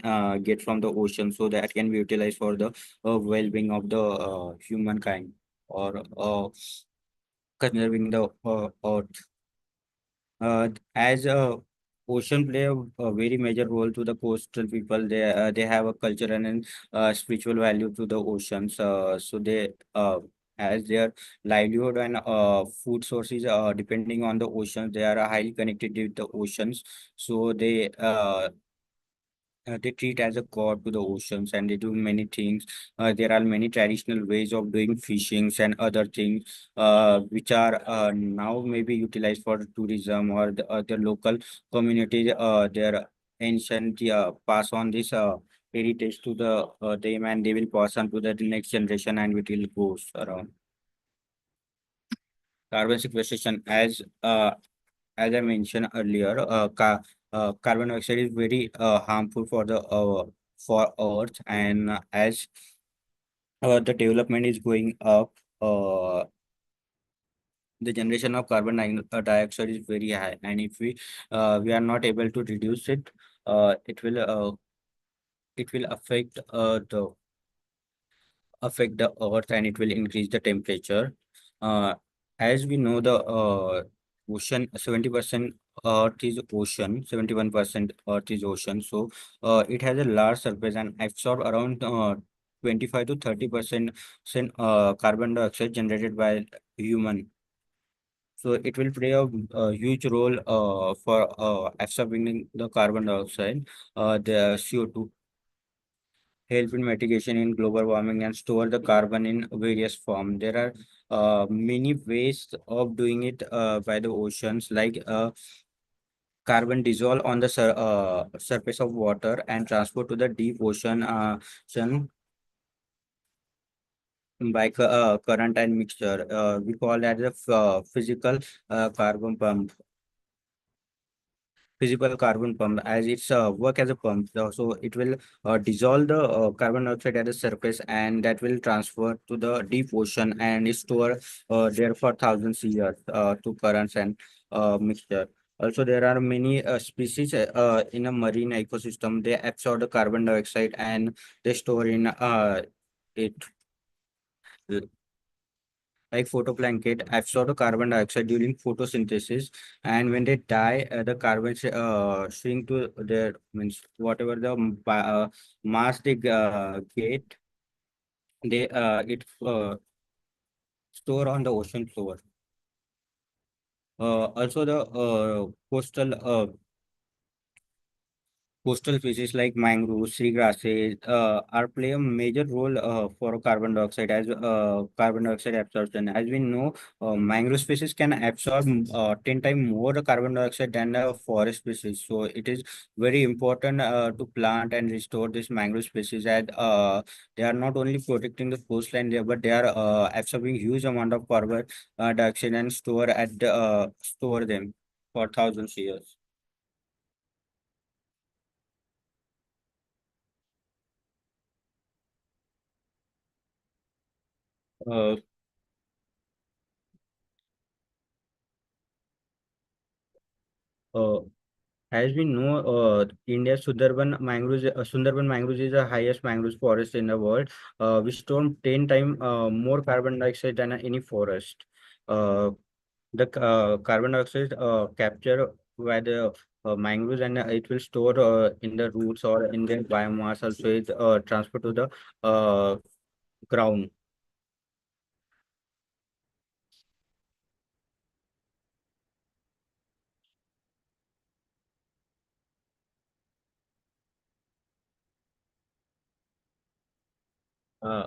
get from the ocean, so that can be utilized for the well-being of the humankind, or conserving the earth. As ocean play a very major role to the coastal people. They have a culture and an, spiritual value to the oceans. So they as their livelihood and food sources depending on the oceans. They are highly connected with the oceans. So they treat as a god to the oceans, and they do many things. There are many traditional ways of doing fishings and other things, which are now maybe utilized for tourism or the local community. Their ancient pass on this heritage to the them, and they will pass on to the next generation, and it will goes around. Carbon sequestration, as I mentioned earlier, carbon dioxide is very harmful for the for Earth, and as the development is going up, the generation of dioxide is very high, and if we are not able to reduce it, it will affect the earth, and it will increase the temperature. Uh, as we know, the ocean, 70% earth is ocean, 71% earth is ocean. So it has a large surface and absorb around 25 to 30% carbon dioxide generated by human. So it will play a huge role for absorbing the carbon dioxide, the CO2, help in mitigation in global warming, and store the carbon in various form. There are many ways of doing it by the oceans, like carbon dissolve on the surface of water and transport to the deep ocean by current and mixture. We call that the physical carbon pump. Physical carbon pump, as it's work as a pump. So it will dissolve the carbon dioxide at the surface, and that will transfer to the deep ocean and is store there for thousands of years to currents and mixture. Also, there are many species in a marine ecosystem. They absorb the carbon dioxide and they store in it. Like photoplankton absorb the carbon dioxide during photosynthesis, and when they die, the carbon shrink to their, means whatever the mass they get, they it store on the ocean floor. Also, the coastal species like mangroves, seagrasses are play a major role for carbon dioxide as carbon dioxide absorption. As we know, mangrove species can absorb 10 times more the carbon dioxide than the forest species. So it is very important to plant and restore this mangrove species, as they are not only protecting the coastline there, but they are absorbing huge amount of carbon dioxide and store them for thousands of years. Uh, uh, As we know, India's Sundarban mangroves is the highest mangrove forest in the world. We store 10 times more carbon dioxide than any forest. Uh, the carbon dioxide captured by the mangroves, and it will store in the roots or in the biomass. Also, it transfer to the ground. Uh,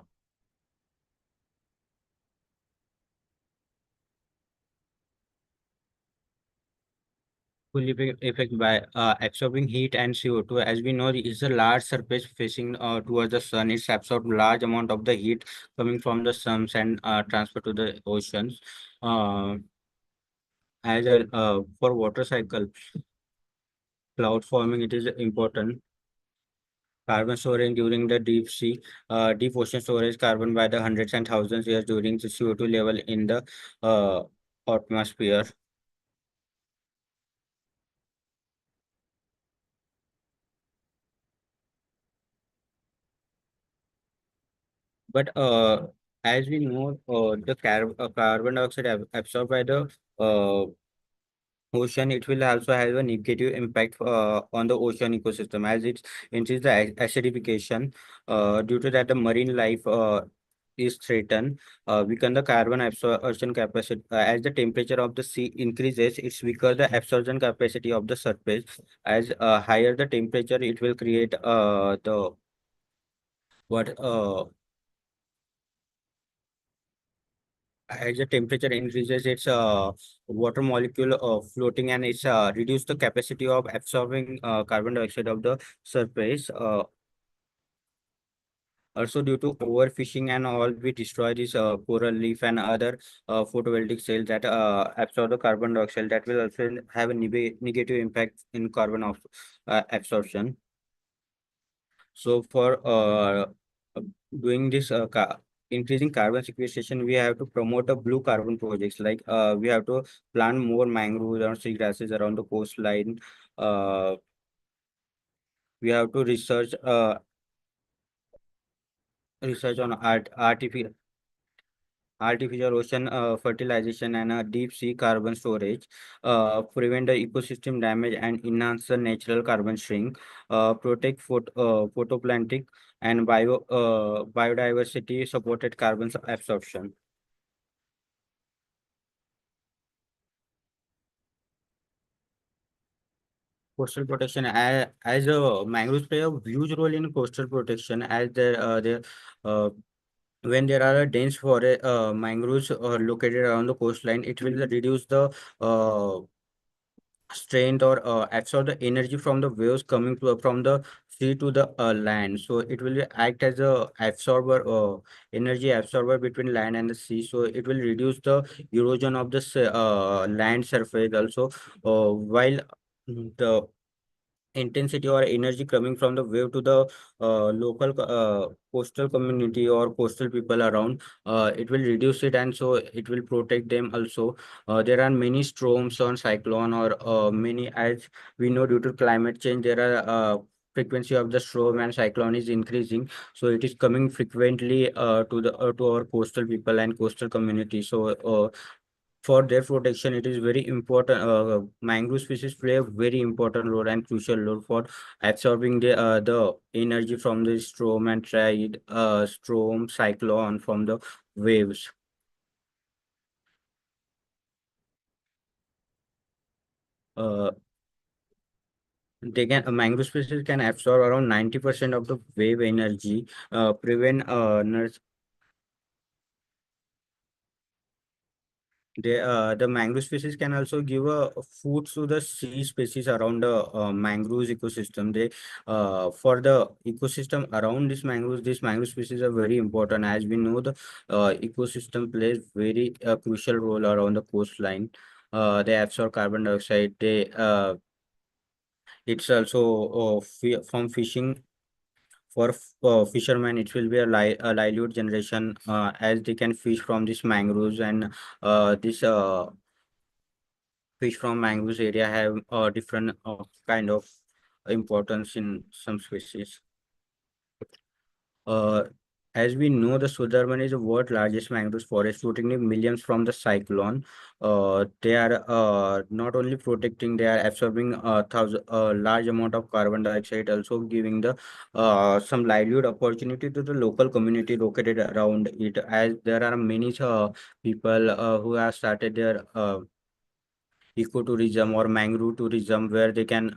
Fully effect by absorbing heat and CO2. As we know, it is a large surface facing towards the sun. It's absorbed large amount of the heat coming from the suns and transfer to the oceans. Uh, as a for water cycle, cloud forming, it is important. Carbon storage during the deep ocean storage carbon by the hundreds and thousands years during the CO2 level in the uh, atmosphere. But as we know, the carbon dioxide absorbed by the uh, ocean, it will also have a negative impact on the ocean ecosystem as it increases the acidification. Due to that, the marine life is threatened. Weaken the carbon absorption capacity. As the temperature of the sea increases, it's weaker the absorption capacity of the surface. As higher the temperature, it will create the what as the temperature increases, its water molecule floating, and it's reduce the capacity of absorbing carbon dioxide of the surface. Also, due to overfishing and all, we destroy this coral reef and other photovoltaic cells that absorb the carbon dioxide. That will also have a negative impact in carbon of absorption. So for uh, doing this increasing carbon sequestration, we have to promote a blue carbon projects. Like we have to plant more mangroves or sea grasses around the coastline. Uh, we have to research on artificial ocean fertilization and deep sea carbon storage, prevent the ecosystem damage and enhance the natural carbon shrink, protect photoplankton and biodiversity supported carbon absorption. Coastal protection, as mangroves play a huge role in coastal protection as they when there are a dense forest mangroves located around the coastline, it will reduce the uh, strength or absorb the energy from the waves coming from the sea to the land. So it will act as a absorber, energy absorber between land and the sea. So it will reduce the erosion of the land surface also, while the intensity or energy coming from the wave to the local coastal community or coastal people around, it will reduce it, and so it will protect them also. There are many storms on cyclone or many, as we know, due to climate change there are frequency of the storm and cyclone is increasing, so it is coming frequently to our coastal people and coastal community. So for their protection, it is very important. Mangrove species play a very important role and crucial role for absorbing the energy from the storm, cyclone from the waves. Uh, mangrove species can absorb around 90% of the wave energy, prevent the mangrove species can also give a food to the sea species around the mangroves ecosystem. For the ecosystem around this mangrove species are very important. As we know, the ecosystem plays very crucial role around the coastline. They absorb carbon dioxide. It's also from fishing. For fishermen, it will be a livelihood generation as they can fish from these mangroves, and this fish from mangroves area have different kind of importance in some species. Uh, as we know, the Sudarman is the world's largest mangrove forest, protecting millions from the cyclone. They are not only protecting, they are absorbing large amount of carbon dioxide, also giving the some livelihood opportunity to the local community located around it. As there are many people who have started their ecotourism or mangrove tourism, where they can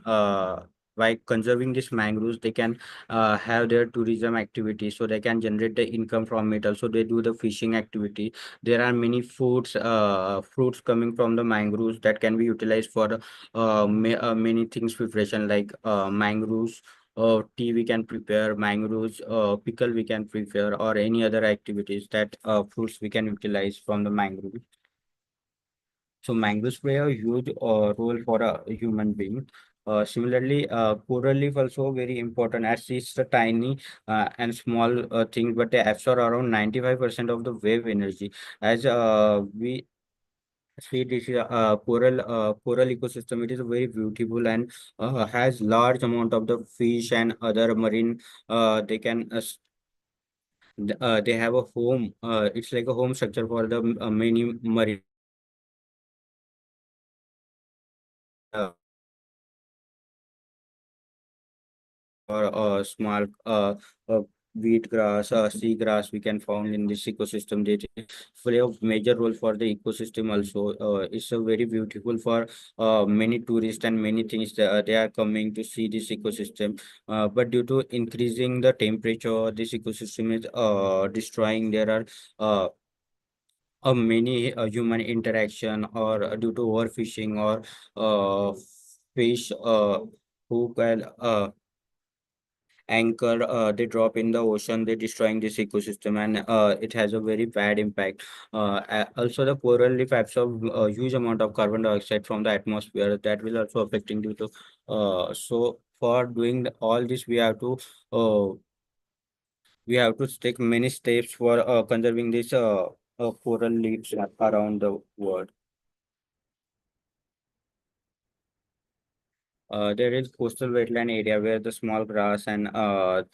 by conserving these mangroves they can have their tourism activity, so they can generate the income from it. Also they do the fishing activity. There are many fruits coming from the mangroves that can be utilized for many things preparation, like mangroves tea we can prepare, mangroves pickle we can prepare, or any other activities that fruits we can utilize from the mangrove. So mangoes play a huge role for a human being. Similarly, coral reef also very important as it's a tiny and small thing, but they absorb around 95% of the wave energy. As we see this coral ecosystem, it is very beautiful and has large amount of the fish and other marine. They can they have a home. It's like a home structure for the many marine or small wheat grass, sea grass we can found in this ecosystem. They play a major role for the ecosystem also. It's a very beautiful for many tourists and many things that they are coming to see this ecosystem. But due to increasing the temperature, this ecosystem is destroying. There are many human interaction or due to overfishing or uh, fish who can anchor they drop in the ocean, they destroying this ecosystem, and it has a very bad impact. Also the coral reef absorb a huge amount of carbon dioxide from the atmosphere that will also affecting due to so for doing all this uh, we have to take many steps for conserving this coral reefs around the world. There is coastal wetland area where the small grass and different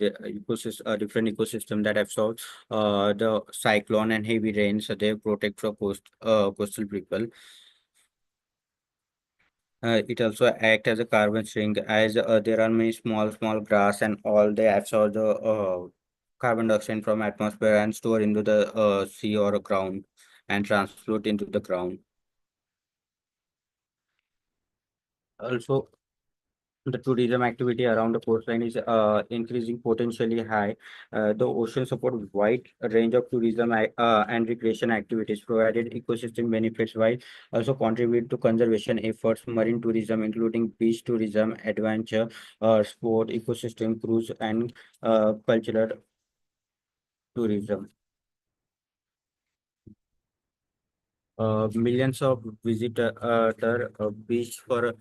ecosystem that absorb the cyclone and heavy rain, so they protect for coastal people. It also act as a carbon sink as there are many small grass and all they absorb the carbon dioxide from atmosphere and store into the sea or ground and transport into the ground. Also, the tourism activity around the coastline is increasing potentially high. The ocean support wide range of tourism and recreation activities, provided ecosystem benefits while also contribute to conservation efforts. Marine tourism, including beach tourism, adventure, sport, ecosystem cruise, and cultural tourism. Millions of visitor beach for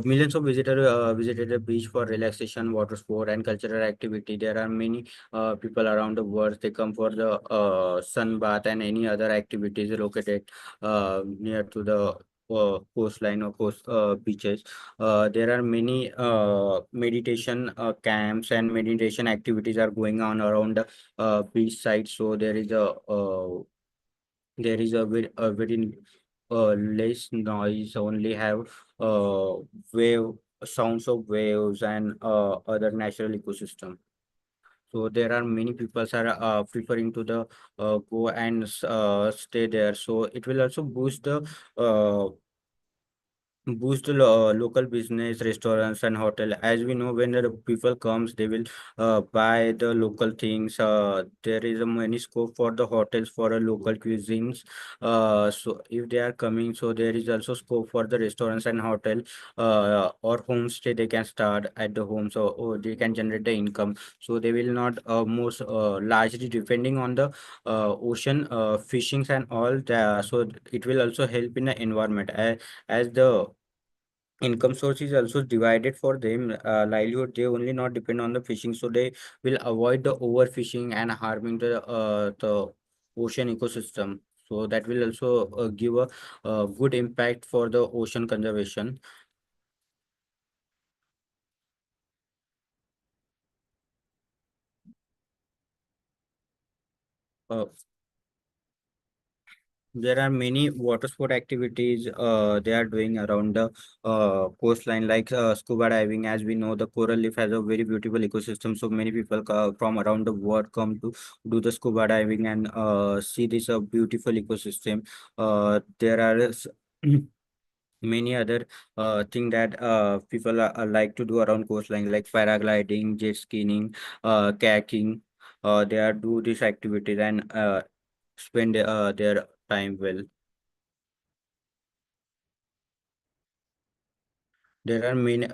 millions of visitors visited the beach for relaxation, water sport, and cultural activity. There are many people around the world. They come for the sun bath and any other activities located near to the coastline or coast beaches. There are many meditation camps and meditation activities are going on around the beach side. So there is a very less noise, only have wave sounds of waves and other natural ecosystem. So there are many people are preferring to the go and stay there. So it will also boost the local business, restaurants and hotel. As we know, when the people comes, they will buy the local things. There is a many scope for the hotels for a local cuisines. So if they are coming, so there is also scope for the restaurants and hotel or homestay. They can start at the home, so they can generate the income. So they will not most largely depending on the ocean fishings and all. So it will also help in the environment as the income source is also divided for them livelihood. They only not depend on the fishing, so they will avoid the overfishing and harming the ocean ecosystem. So that will also give a good impact for the ocean conservation. uh, there are many water sport activities they are doing around the coastline, like scuba diving. As we know, the coral reef has a very beautiful ecosystem, so many people from around the world come to do the scuba diving and see this beautiful ecosystem. There are many other thing that people like to do around coastline, like paragliding, jet skiing, kayaking. They are do these activities and spend their time well. There are many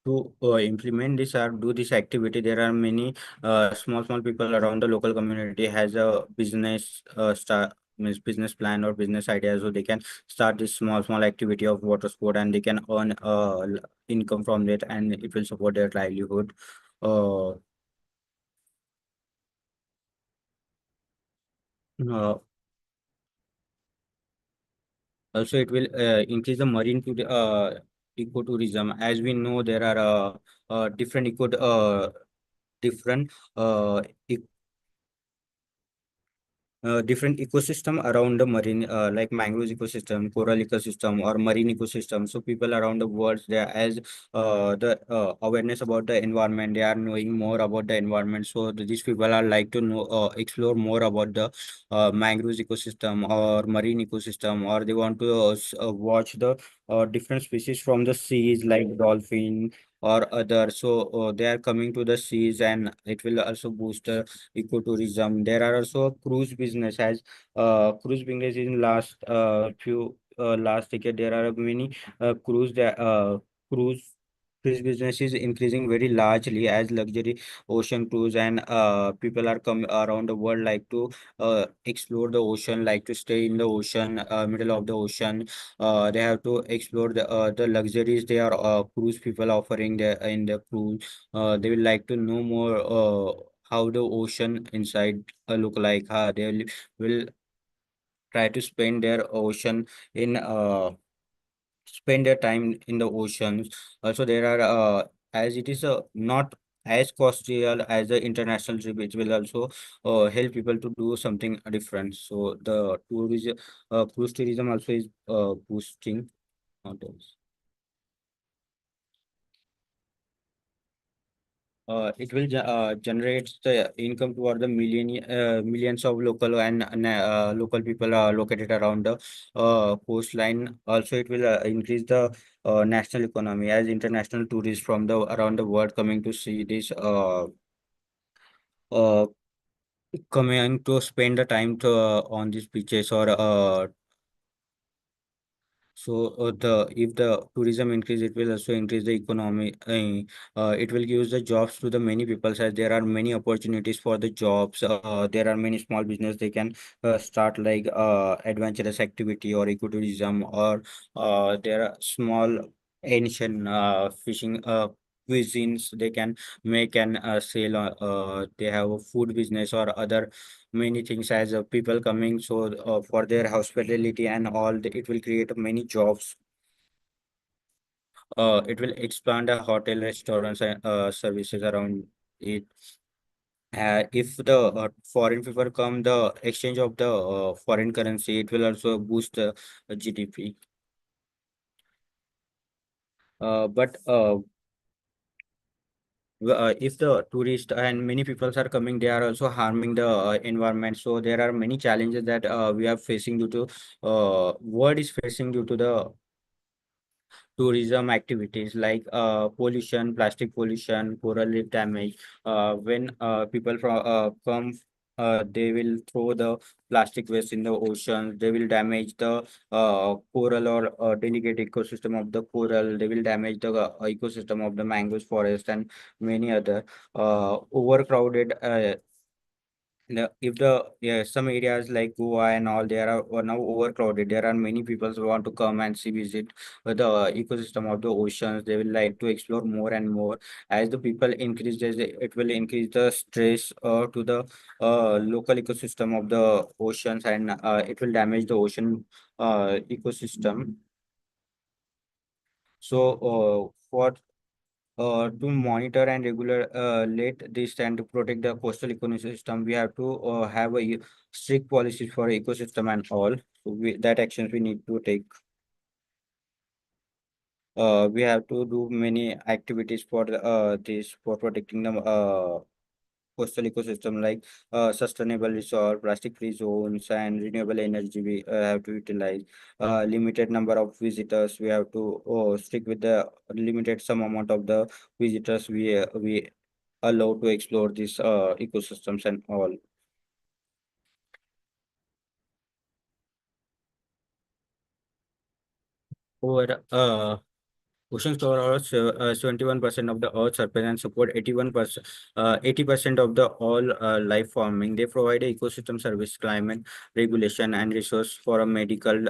to implement this or do this activity. There are many small people around the local community has a business start. means business plan or business idea, so they can start this small activity of water sport, and they can earn income from it, and it will support their livelihood. uh, uh, Also, it will increase the marine to the ecotourism. As we know, there are different different uh, different ecosystem around the marine, like mangroves ecosystem, coral ecosystem, or marine ecosystem. So people around the world, they are, as the awareness about the environment, they are knowing more about the environment. So these people are like to know, explore more about the mangroves ecosystem or marine ecosystem, or they want to watch the different species from the seas like dolphin or other. So they are coming to the seas, and it will also boost ecotourism. There are also cruise business, as cruise business in last decade. There are many cruise cruise business is increasing very largely as luxury ocean cruise, and people are come around the world like to explore the ocean, like to stay in the ocean, middle of the ocean. They have to explore the luxuries they are cruise people offering there in the cruise. They will like to know more how the ocean inside look like. Will try to spend their ocean in spend their time in the oceans. Also, there are as it is not as costly as the international trip, it will also help people to do something different. So the tourism, cruise tourism also is boosting hotels. It will generate the income toward the millions of local and local people are located around the coastline. Also, it will increase the national economy as international tourists from the around the world coming to see this uh, coming to spend the time to on these beaches or so the if the tourism increase, it will also increase the economy. It will give the jobs to the many people, as there are many opportunities for the jobs. There are many small business they can start like adventurous activity or ecotourism, or there are small ancient fishing cuisines they can make and sell. They have a food business or other many things as people coming, so for their hospitality and all, it will create many jobs. It will expand the hotel restaurants and services around it. If the foreign people come, the exchange of the foreign currency, it will also boost the GDP. But if the tourist and many people are coming, they are also harming the environment. So there are many challenges that we are facing due to world is facing due to the tourism activities, like pollution, plastic pollution, coral reef damage. When people from come, they will throw the plastic waste in the ocean. They will damage the coral or delicate ecosystem of the coral. They will damage the ecosystem of the mangroves forest and many other overcrowded. If the yeah, some areas like Goa and all, they are now overcrowded. There are many people who want to come and see visit the ecosystem of the oceans. They will like to explore more and more. As the people increase, it will increase the stress to the local ecosystem of the oceans, and it will damage the ocean ecosystem. So for to monitor and regulate this and to protect the coastal ecosystem, we have to have a strict policies for ecosystem and all. So that actions we need to take. We have to do many activities for this for protecting the coastal ecosystem, like sustainable resort, plastic free zones, and renewable energy we have to utilize. Limited number of visitors, we have to stick with the limited some amount of the visitors we allow to explore these ecosystems and all. Over Oceans cover 71% of the Earth's surface and support 81%, 80% of the all life forming. They provide a ecosystem service, climate regulation, and resource for a medical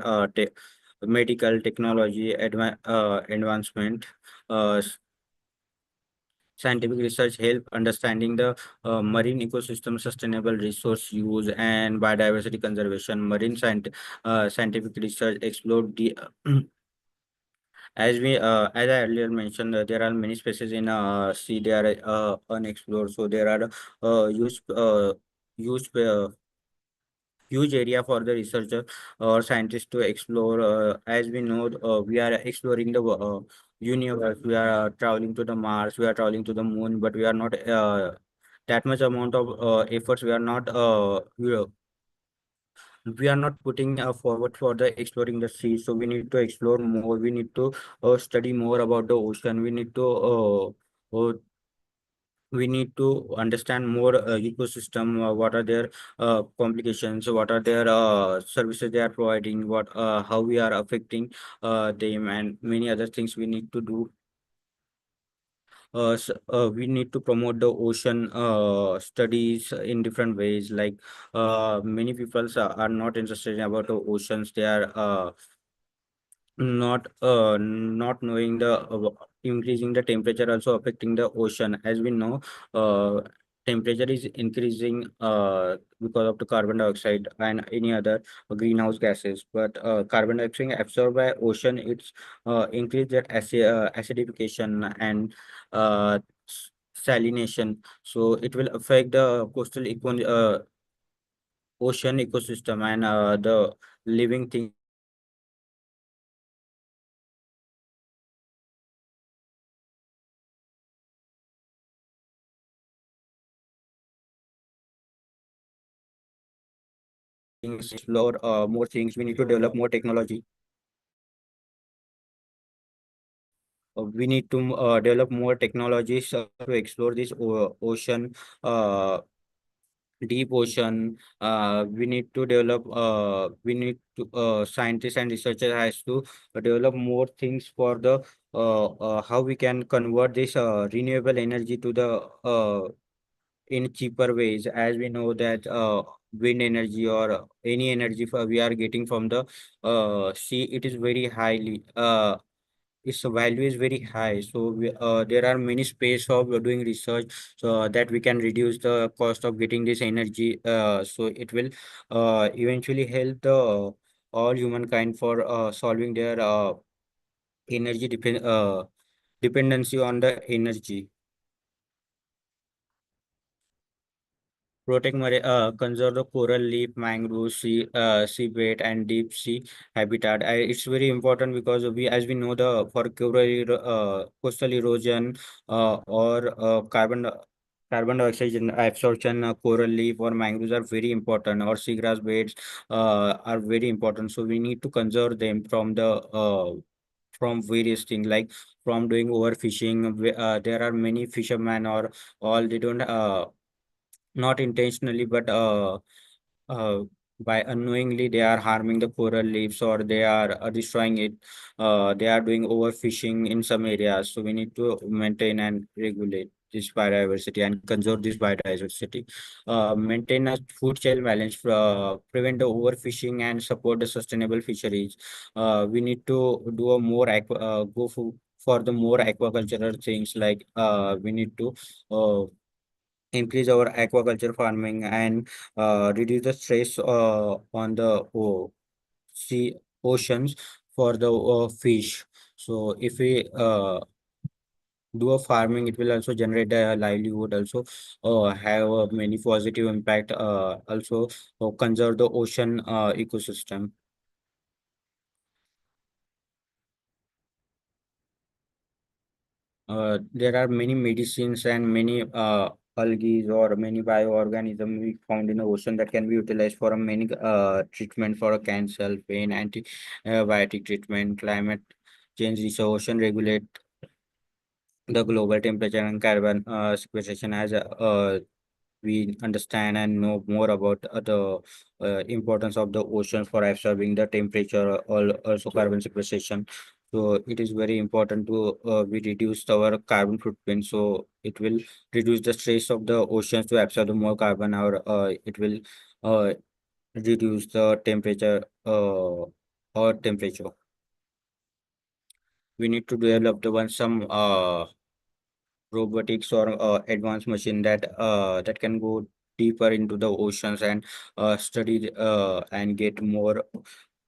technology advancement. Uh, Scientific research help understanding the marine ecosystem, sustainable resource use, and biodiversity conservation. Scientific research explore the as I earlier mentioned, there are many species in sea. They are unexplored, so there are huge huge area for the researcher or scientists to explore. As we know, we are exploring the universe. We are traveling to the Mars. We are traveling to the moon, but we are not that much amount of efforts. We are not putting forward for the exploring the sea. So we need to explore more. We need to study more about the ocean. We need to understand more ecosystem, what are their complications, what are their services they are providing, what how we are affecting them, and many other things we need to do. We need to promote the ocean studies in different ways. Like many people are not interested about the oceans. They are not knowing the increasing the temperature also affecting the ocean. As we know, temperature is increasing because of the carbon dioxide and any other greenhouse gases, but carbon dioxide absorbed by ocean, it's increase that acidification and salination, so it will affect the ocean ecosystem and the living things explore more things. We need to develop more technology. We need to develop more technologies to explore this ocean, uh, deep ocean. We need to scientists and researchers has to develop more things for the how we can convert this renewable energy to the in cheaper ways. As we know that wind energy or any energy we are getting from the sea, it is very highly its value is very high. So there are many space of doing research so that we can reduce the cost of getting this energy. So it will eventually help the all humankind for solving their dependency on the energy. Conserve the coral reef, mangrove, seabed, and deep sea habitat. It's very important because as we know, the for coastal erosion or carbon dioxide absorption, coral reef or mangroves are very important, or seagrass beds are very important. So we need to conserve them from various things, like from doing overfishing. There are many fishermen or all they don't not intentionally, but uh, by unknowingly they are harming the coral reefs, or they are destroying it. They are doing overfishing in some areas, so we need to maintain and regulate this biodiversity and conserve this biodiversity. Maintain a food chain balance, prevent the overfishing and support the sustainable fisheries. We need to do a more go for the more aquacultural things, like we need to increase our aquaculture farming and reduce the stress on the sea oceans for the fish. So if we do a farming, it will also generate a livelihood, also have many positive impact, also conserve the ocean ecosystem. There are many medicines and many algae or many bioorganisms we found in the ocean that can be utilized for a many treatment for a cancer, pain, antibiotic treatment, climate change. This ocean regulate the global temperature and carbon sequestration. As we understand and know more about the importance of the oceans for absorbing the temperature, also carbon sequestration. So it is very important to we reduce our carbon footprint. So it will reduce the stress of the oceans to absorb the more carbon, or it will uh, reduce the temperature or temperature. We need to develop the one some robotics or advanced machine that can go deeper into the oceans and study and get more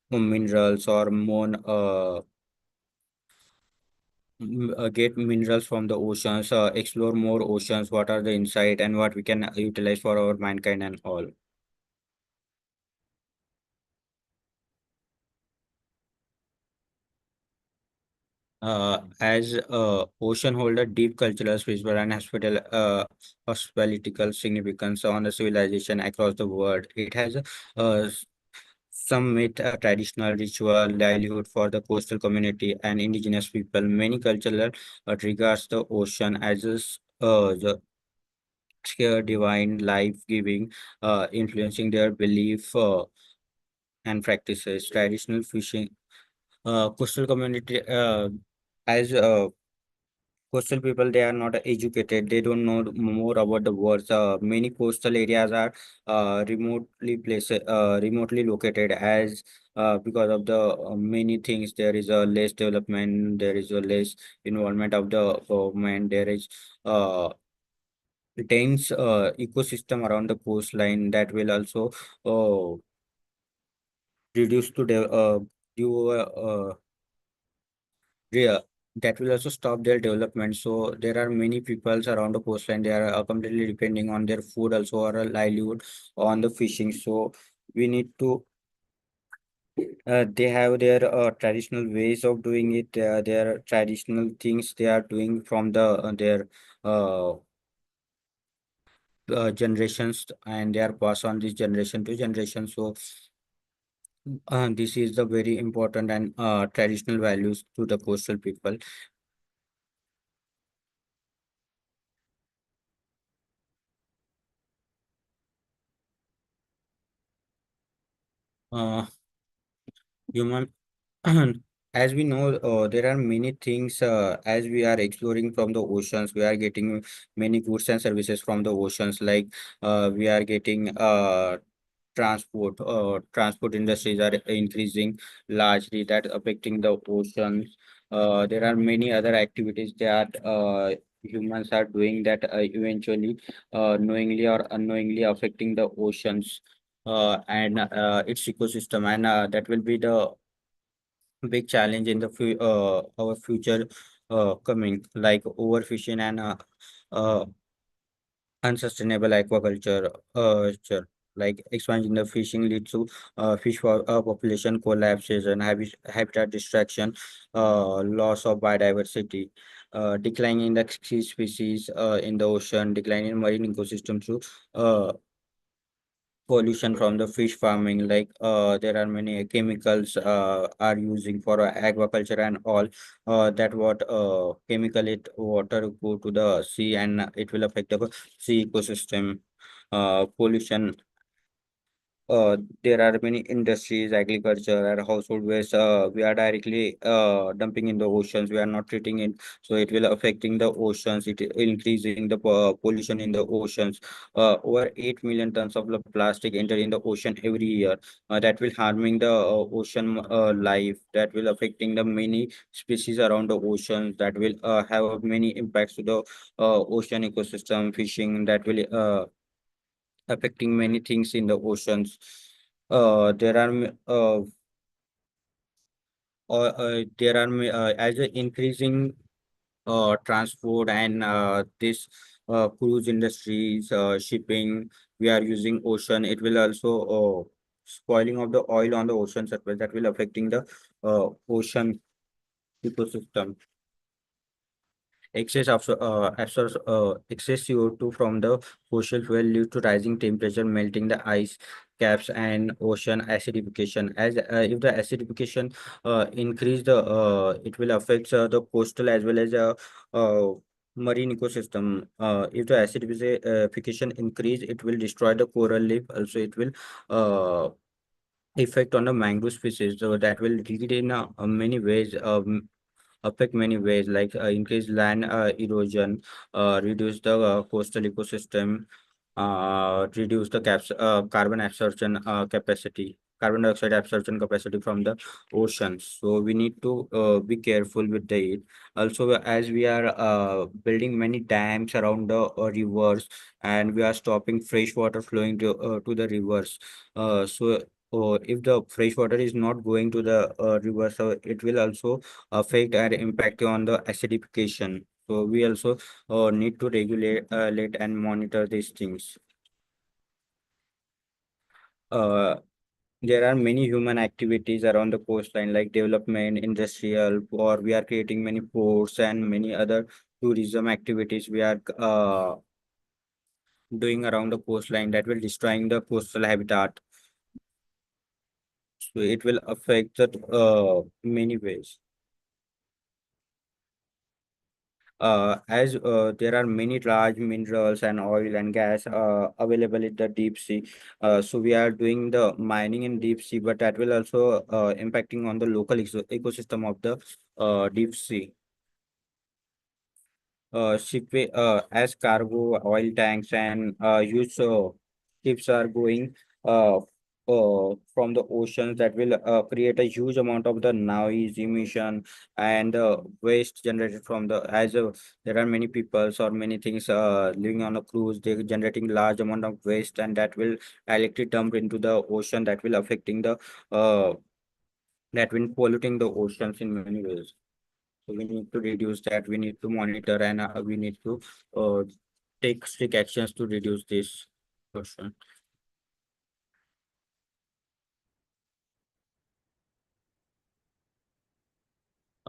minerals or more get minerals from the oceans, explore more oceans, what are the insight and what we can utilize for our mankind and all. As ocean hold a deep cultural, spiritual, and hospitalical significance on the civilization across the world. It has uh, some myth, traditional ritual, livelihood for the coastal community and indigenous people. Many cultural regards the ocean as the scare divine, life-giving, influencing their belief and practices. Traditional fishing, coastal community, as coastal people, they are not educated, they don't know more about the words. Many coastal areas are remotely located, as because of the many things. There is a less development, there is a less involvement of the government, there is dense ecosystem around the coastline that will also uh, reduce to the due, yeah, that will also stop their development. So there are many peoples around the coastline. They are completely depending on their food also, or a livelihood on the fishing. So we need to. They have their traditional ways of doing it. Their traditional things they are doing from their uh, generations, and they are passed on this generation to generation. So this is the very important and traditional values to the coastal people. Uh, Human, as we know, there are many things as we are exploring from the oceans. We are getting many goods and services from the oceans, like we are getting transport industries are increasing largely, that affecting the oceans. There are many other activities that humans are doing that eventually knowingly or unknowingly affecting the oceans and its ecosystem, and that will be the big challenge in the our future coming, like overfishing and unsustainable aquaculture. Like expanding the fishing leads to fish population collapses and habitat destruction, loss of biodiversity, decline in the sea species in the ocean, decline in marine ecosystems through pollution from the fish farming. Like there are many chemicals are using for agriculture and all, that what chemical it water go to the sea, and it will affect the sea ecosystem. Pollution, there are many industries, agriculture, and household waste. We are directly dumping in the oceans. We are not treating it, so it will affecting the oceans. It increasing the pollution in the oceans. Over 8 million tons of the plastic enter in the ocean every year. That will harming the ocean life. That will affecting the many species around the oceans. That will have many impacts to the ocean ecosystem. Fishing, that will affecting many things in the oceans. There are as a increasing transport and this cruise industries, shipping. We are using ocean. It will also spoiling of the oil on the ocean surface, that will affecting the ocean ecosystem. Excess CO2 from the fossil fuel leads to rising temperature, melting the ice caps, and ocean acidification. As if the acidification increase, it will affect the coastal as well as marine ecosystem. If the acidification increase, it will destroy the coral reef. Also, it will effect on the mangrove species. So that will lead in many ways. affect many ways, like increase land erosion, reduce the coastal ecosystem, reduce the carbon absorption capacity, carbon dioxide absorption capacity from the oceans. So we need to be careful with it. Also, as we are building many dams around the rivers, and we are stopping fresh water flowing to the rivers. If the fresh water is not going to the river, so it will also affect and impact on the acidification. So we also need to regulate and monitor these things. Uh, there are many human activities around the coastline, like development, industrial, or we are creating many ports and many other tourism activities we are doing around the coastline that will destroying the coastal habitat. So it will affect that many ways. As there are many large minerals and oil and gas available in the deep sea, so we are doing the mining in deep sea, but that will also impacting on the local ecosystem of the deep sea. As cargo, oil tanks, and huge ships are going from the oceans, that will create a huge amount of the noise emission and waste generated from the there are many peoples or many things living on a cruise. They're generating large amount of waste, and that will directly dump into the ocean, that will affecting the uh, that will polluting the oceans in many ways. So we need to reduce that. We need to monitor, and we need to uh, take strict actions to reduce this question.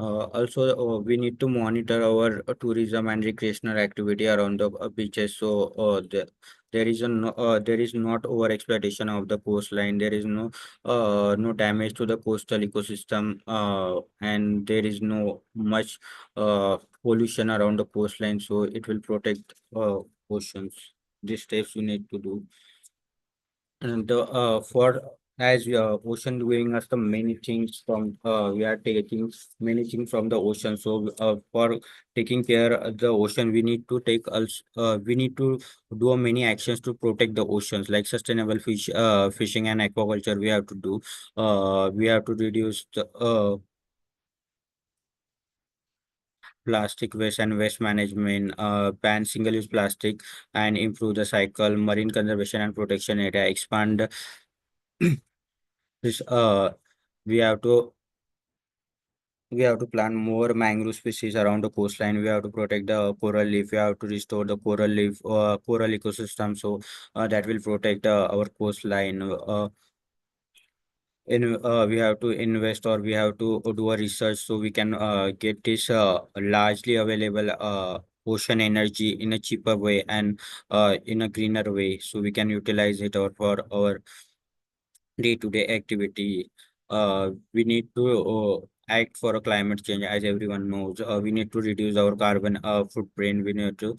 Also, we need to monitor our tourism and recreational activity around the beaches. So, there is not over exploitation of the coastline. There is no damage to the coastal ecosystem, and there is no much pollution around the coastline. So, it will protect oceans. These steps we need to do. And for as ocean giving us the many things from we are taking many things from the ocean. So for taking care of the ocean, we need to take also we need to do many actions to protect the oceans, like sustainable fishing and aquaculture. We have to do. We have to reduce the plastic waste and waste management, ban single-use plastic, and improve the cycle, marine conservation and protection area, expand this we have to we have to plant more mangrove species around the coastline. We have to protect the coral reef. We have to restore the coral ecosystem. So that will protect our coastline. We have to invest, or we have to do a research, so we can get this largely available ocean energy in a cheaper way, and in a greener way, so we can utilize it for our day-to-day activity. We need to act for a climate change, as everyone knows. We need to reduce our carbon footprint. We need to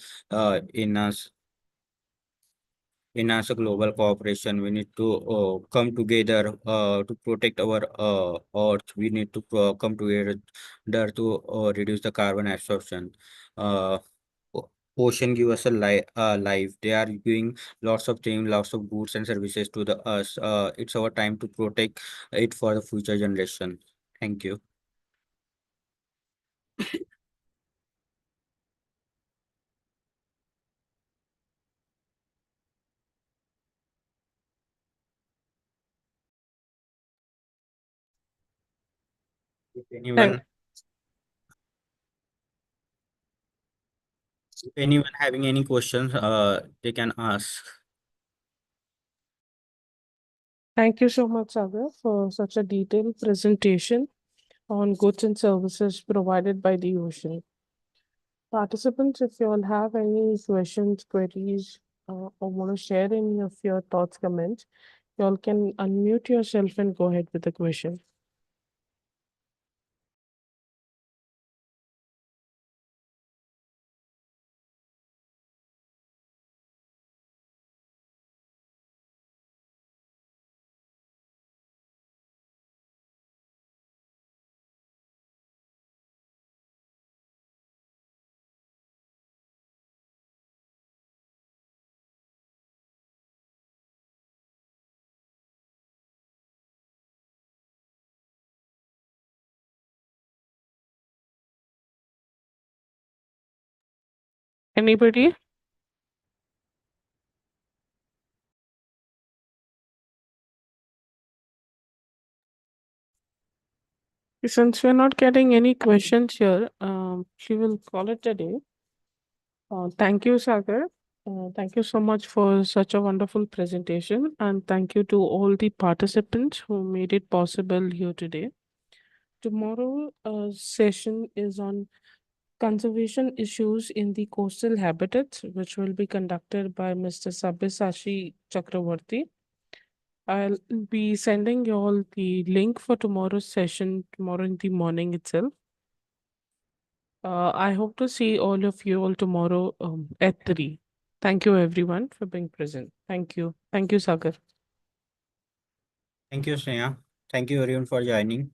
enhance a global cooperation. We need to come together to protect our earth. We need to come together to reduce the carbon absorption. Uh, Ocean give us a life. They are giving lots of things, lots of goods and services to the us. It's our time to protect it for the future generation. Thank you. If Thank, anyone having any questions, they can ask. thank you so much, Sagar, for such a detailed presentation on goods and services provided by the ocean. Participants, if you all have any questions, queries, or want to share any of your thoughts, comments, you all can unmute yourself and go ahead with the question. Anybody? Since we're not getting any questions here, we will call it a day. Thank you, Sagar. Thank you so much for such a wonderful presentation, and thank you to all the participants who made it possible here today. Tomorrow, session is on conservation issues in the coastal habitats, which will be conducted by Mr. Sabyasachi Chakravarti. I'll be sending you all the link for tomorrow's session tomorrow in the morning itself. I hope to see all of you all tomorrow at 3. Thank you everyone for being present. Thank you. Thank you, Sagar. Thank you, Sneha. Thank you everyone for joining.